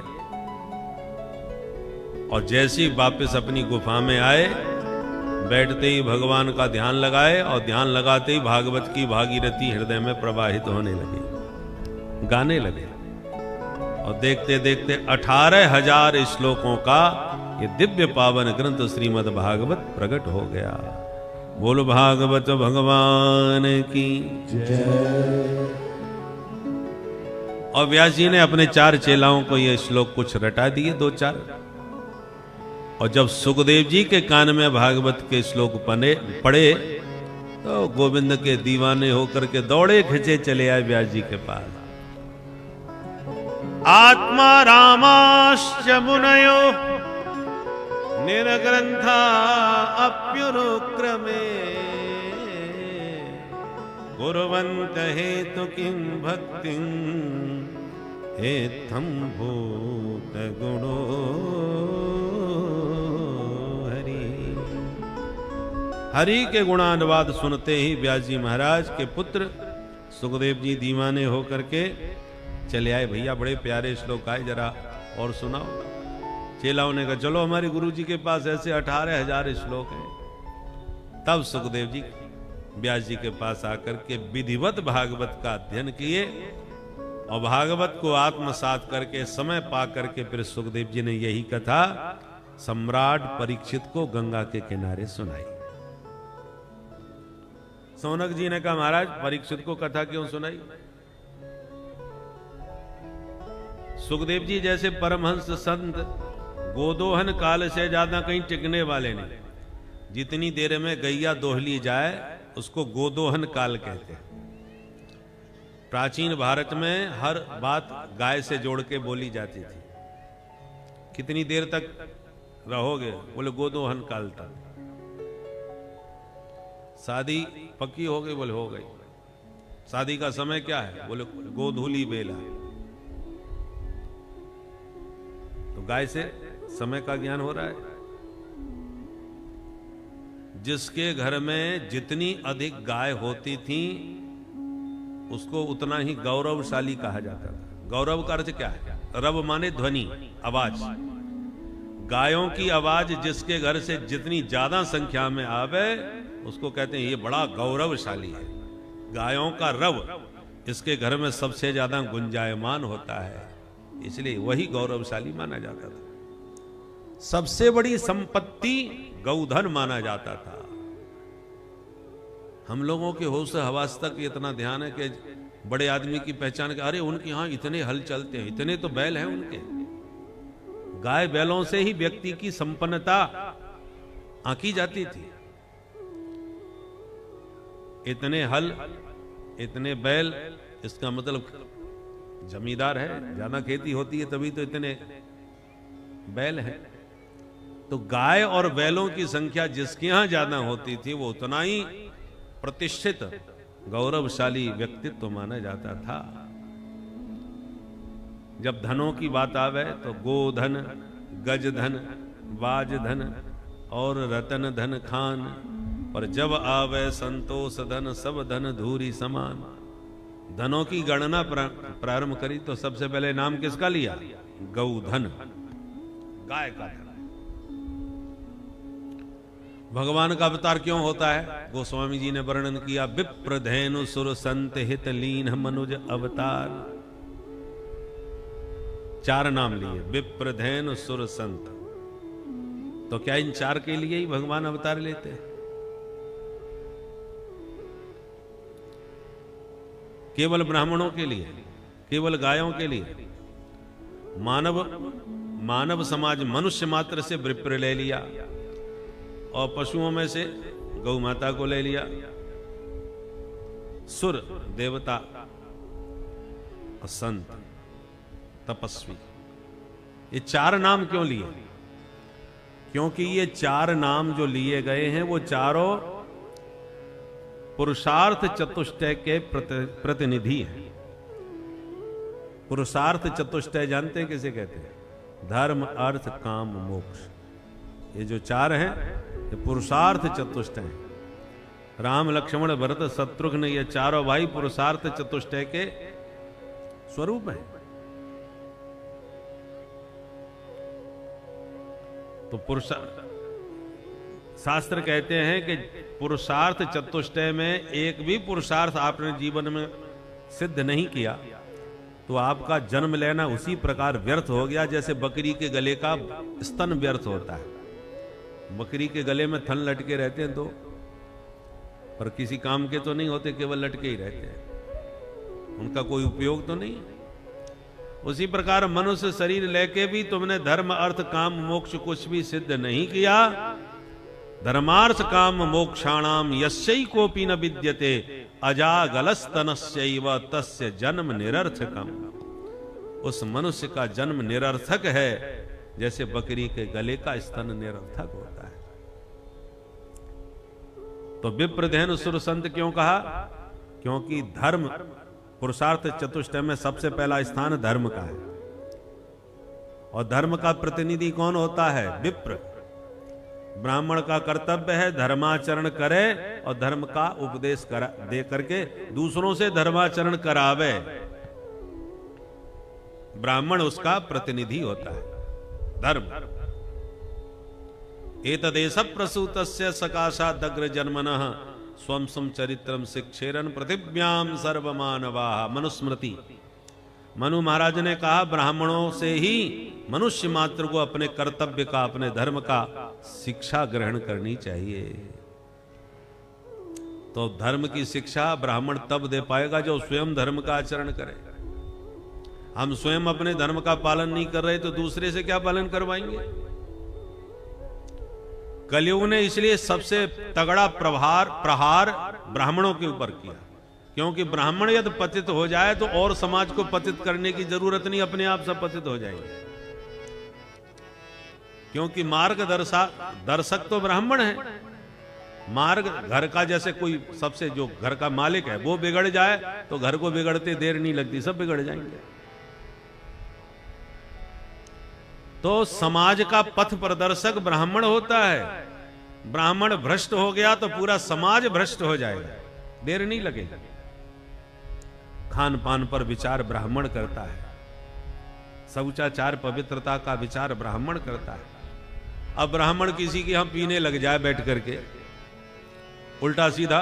और जैसे ही वापस अपनी गुफा में आए, बैठते ही भगवान का ध्यान लगाए और ध्यान लगाते ही भागवत की भागीरथी हृदय में प्रवाहित होने लगी, गाने लगे। और देखते देखते 18,000 श्लोकों का ये दिव्य पावन ग्रंथ श्रीमद् भागवत प्रकट हो गया। बोल भागवत भगवान की जय। और व्यास जी ने अपने 4 चेलाओं को ये श्लोक कुछ रटा दिए, 2-4। और जब सुखदेव जी के कान में भागवत के श्लोक पढ़े तो गोविंद के दीवाने होकर के दौड़े खिंचे चले आए व्यास जी के पास। आत्मा रामाश्च मुनयो निर्ग्रंथा अप्युरुक्रमे गुरुवंत हेतु किं भक्तिं एथम भूत गुणो हरि। हरि के गुणानुवाद सुनते ही व्यास जी महाराज के पुत्र सुखदेव जी दीवाने होकर के चले आए। भैया बड़े प्यारे श्लोक आए, जरा और सुनाओ। चेलाओं ने कहा चलो हमारे गुरु जी के पास ऐसे 18,000 श्लोक हैं। तब सुखदेव जी व्यास जी के पास आकर के विधिवत भागवत का अध्ययन किए और भागवत को आत्मसात करके समय पा करके फिर सुखदेव जी ने यही कथा सम्राट परीक्षित को गंगा के किनारे सुनाई। सौनक जी ने कहा महाराज परीक्षित को कथा क्यों सुनाई? सुखदेव जी जैसे परमहंस संत गोदोहन काल से ज्यादा कहीं टिकने वाले नहीं। जितनी देर में गैया दोह ली जाए उसको गोदोहन काल कहते हैं। प्राचीन भारत में हर बात गाय से जोड़ के बोली जाती थी। कितनी देर तक रहोगे? बोले गोदोहन काल तक। शादी पक्की हो गई? बोले हो गई। शादी का समय क्या है? बोले गोधूली बेला। तो गाय से समय का ज्ञान हो रहा है। जिसके घर में जितनी अधिक गाय होती थी उसको उतना ही गौरवशाली कहा जाता था। गौरव का अर्थ क्या है? रव माने ध्वनि, आवाज। गायों की आवाज जिसके घर से जितनी ज्यादा संख्या में आवे उसको कहते हैं ये बड़ा गौरवशाली है। गायों का रव इसके घर में सबसे ज्यादा गुंजायमान होता है, इसलिए वही गौरवशाली माना जाता था। सबसे बड़ी संपत्ति गौधन माना जाता था। हम लोगों के होश हवास तक इतना ध्यान है कि बड़े आदमी की पहचान के अरे उनके यहां इतने हल चलते हैं, इतने तो बैल हैं उनके। गाय बैलों से ही व्यक्ति की संपन्नता आंकी जाती थी। इतने हल, इतने बैल, इसका मतलब जमींदार है, ज्यादा खेती होती है तभी तो इतने बैल हैं। तो गाय और बैलों की संख्या जिसके यहां ज्यादा होती थी वो उतना ही प्रतिष्ठित गौरवशाली व्यक्तित्व माना जाता था। जब धनों की बात आवे तो गोधन, गजधन, बाजधन और रतन धन खान, पर जब आवे संतोष धन सब धन धूरी समान। धनों की गणना प्रारंभ करी तो सबसे पहले नाम किसका लिया? गौधन, गाय का धन। भगवान का अवतार क्यों होता है? गोस्वामी जी ने वर्णन किया, विप्रधेनु सुर संत हित लीन मनुज अवतार। 4 नाम लिए, विप्रधेनु सुर संत। तो क्या इन 4 के लिए ही भगवान अवतार लेते हैं? केवल ब्राह्मणों के लिए? केवल गायों के लिए? मानव समाज मनुष्य मात्र से विप्र ले लिया और पशुओं में से गौ माता को ले लिया। सुर देवता और संत तपस्वी, ये 4 नाम क्यों लिए? क्योंकि ये 4 नाम जो लिए गए हैं वो चारों पुरुषार्थ चतुष्टय के प्रतिनिधि हैं। पुरुषार्थ चतुष्टय जानते हैं किसे कहते हैं? धर्म, अर्थ, काम, मोक्ष। ये जो 4 हैं ये पुरुषार्थ चतुष्टय हैं। राम, लक्ष्मण, भरत, शत्रुघ्न, ये चारों भाई पुरुषार्थ चतुष्टय के स्वरूप हैं। तो शास्त्र कहते हैं कि पुरुषार्थ चतुष्टय में एक भी पुरुषार्थ आपने जीवन में सिद्ध नहीं किया तो आपका जन्म लेना उसी प्रकार व्यर्थ हो गया जैसे बकरी के गले का स्तन व्यर्थ होता है। बकरी के गले में थन लटके रहते हैं तो, पर किसी काम के तो नहीं होते, केवल लटके ही रहते हैं, उनका कोई उपयोग तो नहीं। उसी प्रकार मनुष्य शरीर लेके भी तुमने धर्म, अर्थ, काम, मोक्ष कुछ भी सिद्ध नहीं किया। धर्मार्थ काम मोक्षाणाम यस्यै कोपि न विद्यते अजागलस्तनस्यैव तस्य जन्म निरर्थकम। उस मनुष्य का जन्म निरर्थक है जैसे बकरी के गले का स्तन निरर्थक होता है। तो विप्रधेनु सुर संत क्यों कहा? क्योंकि धर्म पुरुषार्थ चतुष्टय में सबसे पहला स्थान धर्म का है। और धर्म का प्रतिनिधि कौन होता है? विप्र। ब्राह्मण का कर्तव्य है धर्माचरण करे और धर्म का उपदेश दे करके दूसरों से धर्माचरण करावे। ब्राह्मण उसका प्रतिनिधि होता है। धर्म एतदेश प्रसूतस्य सकाशादग्र जन्मनः स्वम सम चरित्रम शिक्षेरन पृथिव्याम सर्वमानवाः। मनुस्मृति। मनु महाराज ने कहा ब्राह्मणों से ही मनुष्य मात्र को अपने कर्तव्य का, अपने धर्म का शिक्षा ग्रहण करनी चाहिए। तो धर्म की शिक्षा ब्राह्मण तब दे पाएगा जो स्वयं धर्म का आचरण करे। हम स्वयं अपने धर्म का पालन नहीं कर रहे तो दूसरे से क्या पालन करवाएंगे? कलयुग ने इसलिए सबसे तगड़ा प्रहार ब्राह्मणों के ऊपर किया, क्योंकि ब्राह्मण यदि पतित हो जाए तो और समाज को पतित करने की जरूरत नहीं, अपने आप सब पतित हो जाएंगे। क्योंकि दर्शक तो ब्राह्मण है। मार्ग घर का, जैसे कोई सबसे जो घर का मालिक है वो बिगड़ जाए तो घर को बिगड़ते देर नहीं लगती, सब बिगड़ जाएंगे। तो समाज का पथ प्रदर्शक ब्राह्मण होता है। ब्राह्मण भ्रष्ट हो गया तो पूरा समाज भ्रष्ट हो जाएगा, देर नहीं लगेगी। खान पान पर विचार ब्राह्मण करता है, शौचाचार पवित्रता का विचार ब्राह्मण करता है। अब ब्राह्मण किसी के यहां पीने लग जाए बैठ करके, उल्टा सीधा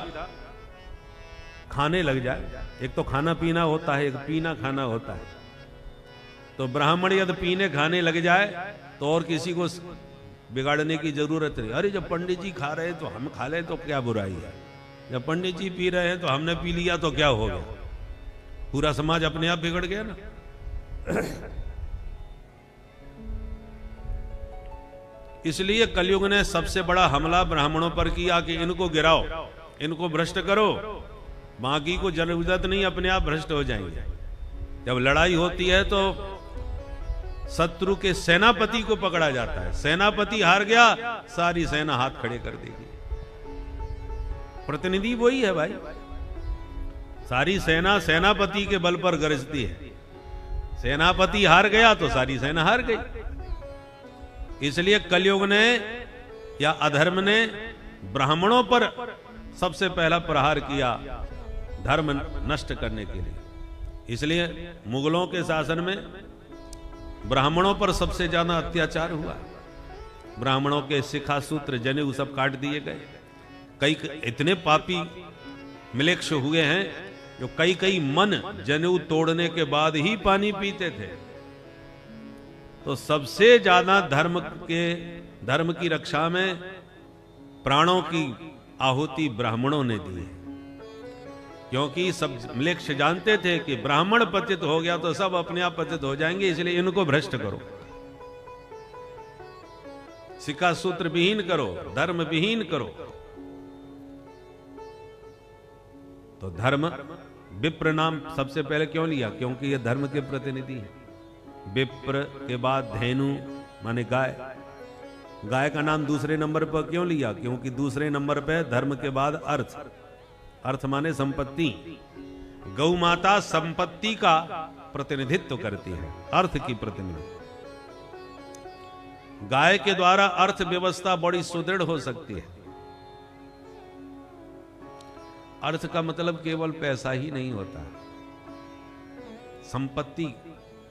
खाने लग जाए, एक तो खाना पीना होता है, एक पीना खाना होता है। तो ब्राह्मण यदि पीने खाने लग जाए तो और किसी को बिगाड़ने की जरूरत नहीं। अरे जब पंडित जी खा रहे हैं तो हम खा लें तो क्या बुराई है, जब पंडित जी पी रहे हैं तो हमने पी लिया तो क्या हो गया? पूरा समाज अपने आप बिगड़ गया ना। इसलिए कलयुग ने सबसे बड़ा हमला ब्राह्मणों पर किया कि इनको गिराओ, इनको भ्रष्ट करो, बाकी को जरूरत नहीं, अपने आप भ्रष्ट हो जाएंगे। जब लड़ाई होती है तो शत्रु के सेनापति को पकड़ा जाता है। सेनापति हार गया, सारी सेना हाथ खड़े कर देगी। प्रतिनिधि वही है भाई। सारी सेना सेनापति के बल पर गरजती है। सेनापति हार गया तो सारी सेना हार गई। इसलिए कलयुग ने या अधर्म ने ब्राह्मणों पर सबसे पहला प्रहार किया धर्म नष्ट करने के लिए। इसलिए मुगलों के शासन में ब्राह्मणों पर सबसे ज्यादा अत्याचार हुआ। ब्राह्मणों के शिखा सूत्र जनेऊ सब काट दिए गए। कई इतने पापी मिलेक्ष हुए हैं जो कई मन जनेऊ तोड़ने के बाद ही पानी पीते थे। तो सबसे ज्यादा धर्म की रक्षा में प्राणों की आहुति ब्राह्मणों ने दी है। क्योंकि सब मिलेक्ष जानते थे कि ब्राह्मण पतित हो गया तो सब अपने आप पतित हो जाएंगे, इसलिए इनको भ्रष्ट करो, शिखा सूत्र विहीन करो, धर्म विहीन करो। तो धर्म विप्र नाम सबसे पहले क्यों लिया? क्योंकि ये धर्म के प्रतिनिधि हैं। विप्र के बाद धेनु माने गाय। गाय का नाम दूसरे नंबर पर क्यों लिया? क्योंकि दूसरे नंबर पे धर्म के बाद अर्थ। अर्थ माने संपत्ति। गौ माता संपत्ति का प्रतिनिधित्व करती है, अर्थ की प्रतिनिधि। गाय के द्वारा अर्थव्यवस्था बड़ी सुदृढ़ हो सकती है। अर्थ का मतलब केवल पैसा ही नहीं होता। संपत्ति,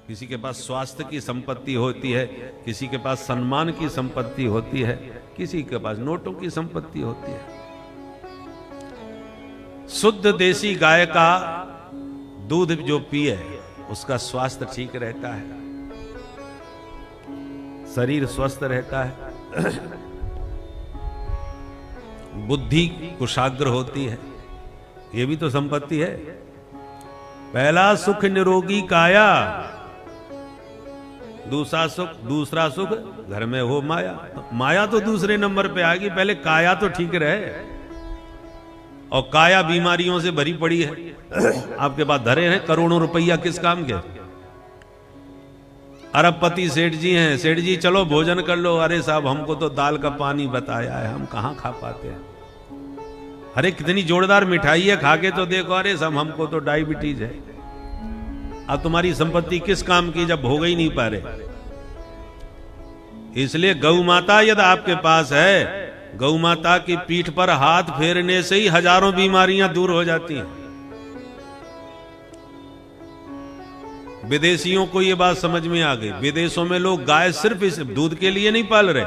किसी के पास स्वास्थ्य की संपत्ति होती है, किसी के पास सम्मान की संपत्ति होती है, किसी के पास नोटों की संपत्ति होती है। शुद्ध देसी गाय का दूध जो पिए उसका स्वास्थ्य ठीक रहता है, शरीर स्वस्थ रहता है, बुद्धि कुशाग्र होती है। ये भी तो संपत्ति है। पहला सुख निरोगी काया, दूसरा सुख घर में हो माया। तो माया तो दूसरे नंबर पे आ गई, पहले काया तो ठीक रहे। और काया बीमारियों से भरी पड़ी है। आपके पास धरे हैं करोड़ों रुपया, किस काम के? अरबपति सेठ जी हैं, सेठ जी चलो भोजन कर लो। अरे साहब हमको तो दाल का पानी बताया है, हम कहां खा पाते हैं। अरे कितनी जोरदार मिठाई है, खा के तो देखो। अरे साहब हमको तो डायबिटीज है। अब तुम्हारी संपत्ति किस काम की जब भोग ही नहीं पा रहे। इसलिए गौ माता यदि आपके पास है, गौ माता की पीठ पर हाथ फेरने से ही हजारों बीमारियां दूर हो जाती हैं। विदेशियों को यह बात समझ में आ गई। विदेशों में लोग गाय सिर्फ इस दूध के लिए नहीं पाल रहे,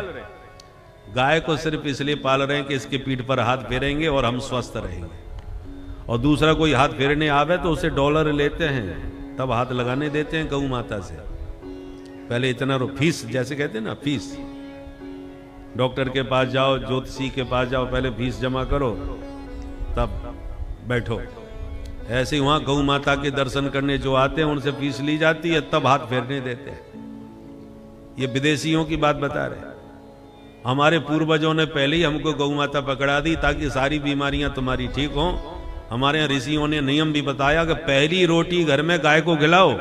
गाय को सिर्फ इसलिए पाल रहे हैं कि इसके पीठ पर हाथ फेरेंगे और हम स्वस्थ रहेंगे। और दूसरा कोई हाथ फेरने आवे तो उसे डॉलर लेते हैं, तब हाथ लगाने देते हैं गौ माता से। पहले इतना फीस, जैसे कहते हैं ना फीस, डॉक्टर के पास जाओ, ज्योतिषी के पास जाओ, पहले फीस जमा करो तब बैठो। ऐसे ही वहां गौ माता के दर्शन करने जो आते हैं उनसे फीस ली जाती है, तब हाथ फेरने देते हैं। ये विदेशियों की बात बता रहे हैं। हमारे पूर्वजों ने पहले ही हमको गौ माता पकड़ा दी ताकि सारी बीमारियां तुम्हारी ठीक हों। हमारे यहाँ ऋषियों ने नियम भी बताया कि पहली रोटी घर में गाय को खिलाओ,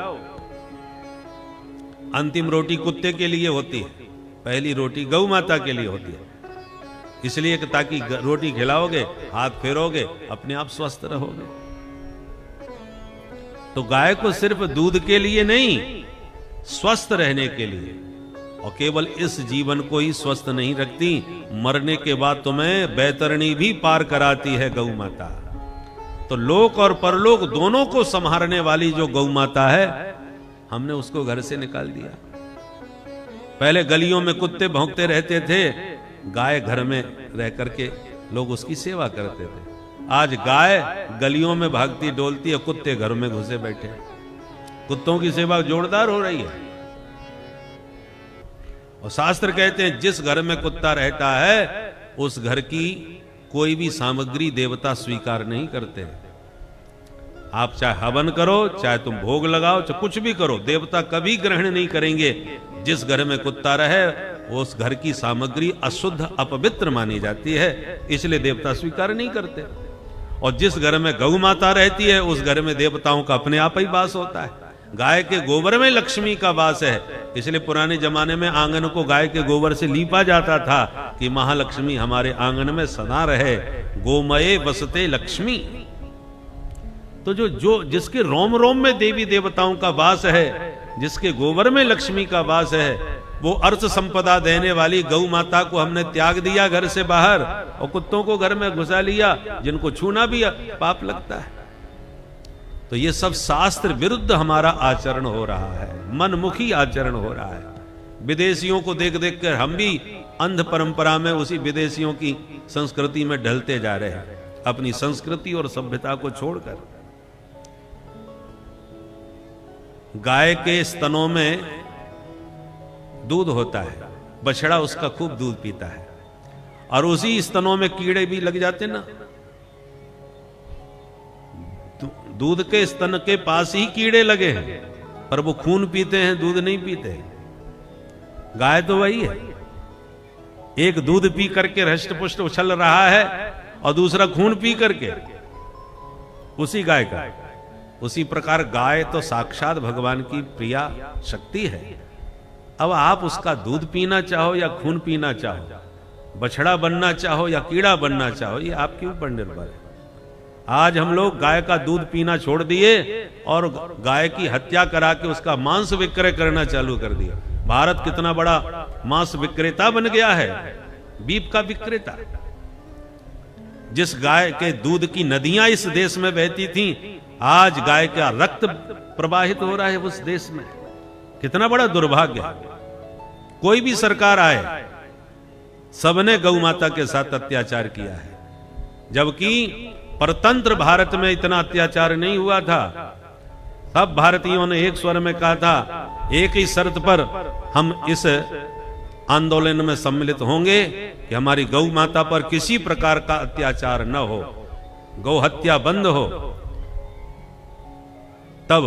अंतिम रोटी कुत्ते के लिए होती है, पहली रोटी गौ माता के लिए होती है। इसलिए कि ताकि रोटी खिलाओगे, हाथ फेरोगे, अपने आप स्वस्थ रहोगे। तो गाय को सिर्फ दूध के लिए नहीं, स्वस्थ रहने के लिए। और केवल इस जीवन को ही स्वस्थ नहीं रखती, मरने के बाद तुम्हें बैतरणी भी पार कराती है गौ माता। तो लोक और परलोक दोनों को संभालने वाली जो गौ माता है, हमने उसको घर से निकाल दिया। पहले गलियों में कुत्ते भौंकते रहते थे, गाय घर में रह करके लोग उसकी सेवा करते थे। आज गाय गलियों में भागती डोलती है, कुत्ते घर में घुसे बैठे। कुत्तों की सेवा जोरदार हो रही है। और शास्त्र कहते हैं जिस घर में कुत्ता रहता है उस घर की कोई भी सामग्री देवता स्वीकार नहीं करते। आप चाहे हवन करो, चाहे तुम भोग लगाओ, चाहे कुछ भी करो, देवता कभी ग्रहण नहीं करेंगे। जिस घर में कुत्ता रहे उस घर की सामग्री अशुद्ध अपवित्र मानी जाती है, इसलिए देवता स्वीकार नहीं करते। और जिस घर में गौ माता रहती है उस घर में देवताओं का अपने आप ही वास होता है। गाय के गोबर में लक्ष्मी का वास है, इसलिए पुराने जमाने में आंगन को गाय के गोबर से लीपा जाता था कि महालक्ष्मी हमारे आंगन में सदा रहे, गोमये वसते लक्ष्मी। तो जो जिसके रोम रोम में देवी देवताओं का वास है, जिसके गोबर में लक्ष्मी का वास है, वो अर्थ संपदा देने वाली गौ माता को हमने त्याग दिया घर से बाहर, और कुत्तों को घर में घुसा लिया, जिनको छूना भी पाप लगता है। तो ये सब शास्त्र विरुद्ध हमारा आचरण हो रहा है, मनमुखी आचरण हो रहा है। विदेशियों को देख देख कर हम भी अंध परंपरा में उसी विदेशियों की संस्कृति में ढलते जा रहे हैं, अपनी संस्कृति और सभ्यता को छोड़कर। गाय के स्तनों में दूध होता है, बछड़ा उसका खूब दूध पीता है, और उसी स्तनों में कीड़े भी लग जाते ना। दूध के स्तन के पास ही कीड़े लगे हैं, पर वो खून पीते हैं, दूध नहीं पीते। गाय तो वही है, एक दूध पी करके हृष्ट पुष्ट उछल रहा है और दूसरा खून पी करके, उसी गाय का। उसी प्रकार गाय तो साक्षात भगवान की प्रिया शक्ति है। अब आप उसका दूध पीना चाहो या खून पीना चाहो, बछड़ा बनना चाहो या कीड़ा बनना चाहो, ये आपके ऊपर निर्भर है। आज हम लोग गाय का दूध पीना छोड़ दिए और गाय की हत्या करा के उसका मांस विक्रय करना चालू कर दिया। भारत कितना बड़ा मांस विक्रेता बन गया है, बीफ का विक्रेता। जिस गाय के दूध की नदियां इस देश में बहती थीं, आज गाय का रक्त प्रवाहित हो रहा है उस देश में। कितना बड़ा दुर्भाग्य है। कोई भी सरकार आए, सबने गौ माता के साथ अत्याचार किया है, जबकि परतंत्र भारत में इतना अत्याचार नहीं हुआ था। सब भारतीयों ने एक स्वर में कहा था, एक ही शर्त पर हम इस आंदोलन में सम्मिलित होंगे कि हमारी गौ माता पर किसी प्रकार का अत्याचार न हो, गौ हत्या बंद हो। तब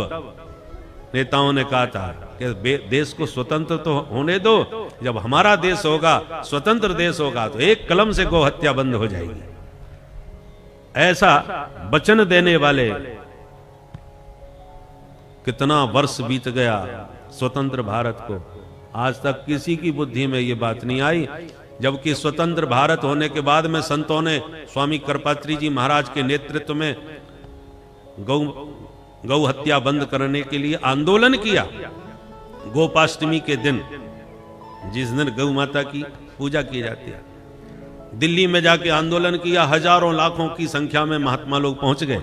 नेताओं ने कहा था कि देश को स्वतंत्र तो होने दो, जब हमारा देश होगा, स्वतंत्र देश होगा, तो एक कलम से गौ हत्या बंद हो जाएगी। ऐसा वचन देने वाले कितना वर्ष बीत गया स्वतंत्र भारत को, आज तक किसी की बुद्धि में ये बात नहीं आई। जबकि स्वतंत्र भारत होने के बाद में संतों ने, स्वामी कृपात्री जी महाराज के नेतृत्व में गौ गौ हत्या बंद करने के लिए आंदोलन किया गोपाष्टमी के दिन, जिस दिन गौ माता की पूजा की जाती है। दिल्ली में जाके आंदोलन किया, हजारों लाखों की संख्या में महात्मा लोग पहुंच गए।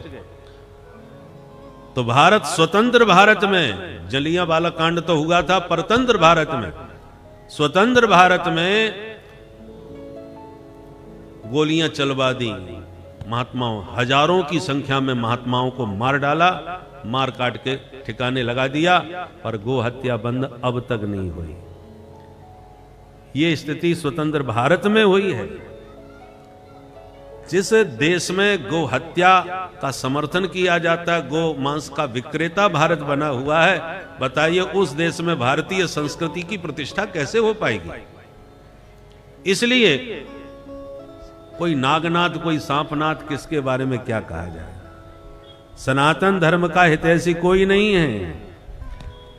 तो भारत, स्वतंत्र भारत में, जलियांवाला कांड तो हुआ था परतंत्र भारत में, स्वतंत्र भारत में गोलियां चलवा दी महात्माओं, हजारों की संख्या में महात्माओं को मार डाला, मार काट के ठिकाने लगा दिया, पर गो हत्या बंद अब तक नहीं हुई। ये स्थिति स्वतंत्र भारत में हुई है। जिस देश में गो हत्या का समर्थन किया जाता है, गो मांस का विक्रेता भारत बना हुआ है, बताइए उस देश में भारतीय संस्कृति की प्रतिष्ठा कैसे हो पाएगी। इसलिए कोई नागनाथ, कोई सांपनाथ, किसके बारे में क्या कहा जाए। सनातन धर्म का हितैषी कोई नहीं है।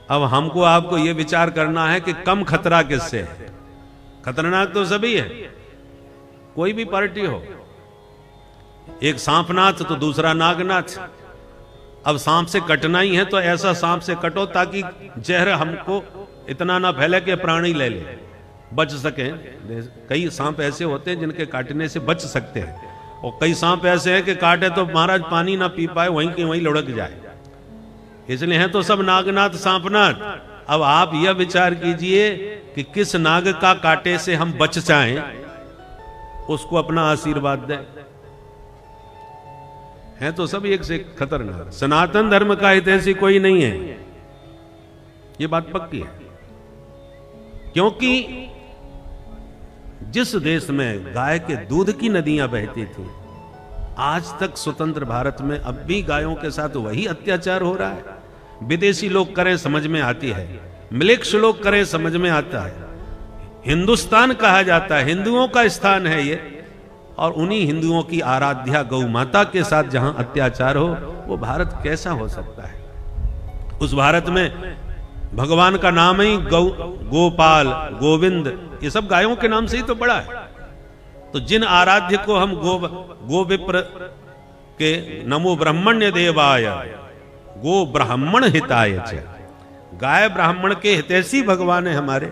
अब हमको आपको यह विचार करना है कि कम खतरा किससे है। खतरनाक तो सभी है, कोई भी पार्टी हो, एक सांपनाथ तो दूसरा नागनाथ। अब सांप से कटना ही है तो ऐसा सांप से कटो ताकि जहर हमको इतना ना फैले कि प्राणी ले ले, बच सके। कई सांप ऐसे होते हैं जिनके काटने से बच सकते हैं, और कई सांप ऐसे हैं कि काटे तो महाराज पानी ना पी पाए, वहीं के वहीं लुढ़क जाए। इसलिए हैं तो सब नागनाथ सांपनाथ। अब आप यह विचार कीजिए कि किस नाग का काटे से हम बच जाएं, उसको अपना आशीर्वाद दें। है तो सब एक से खतरनाक। सनातन धर्म का हितैषी कोई नहीं है, ये बात पक्की है। क्योंकि जिस देश में गाय के दूध की नदियां बहती थी, आज तक स्वतंत्र भारत में अब भी गायों के साथ वही अत्याचार हो रहा है। विदेशी लोग करें समझ में आती है, मिलेक्स लोग करें समझ में आता है। हिंदुस्तान कहा जाता है, हिंदुओं का स्थान है ये, और उन्हीं हिंदुओं की आराध्या गौ माता के साथ जहां अत्याचार हो, वो भारत कैसा हो सकता है। उस भारत में भगवान का नाम ही गोपाल, गोविंद, ये सब गायों के नाम से ही तो पड़ा है। तो जिन आराध्य को हम गोविप्र के नमो ब्राह्मण्य देवाय गो ब्राह्मण हिताय च, गाय ब्राह्मण के हितैषी भगवान है हमारे,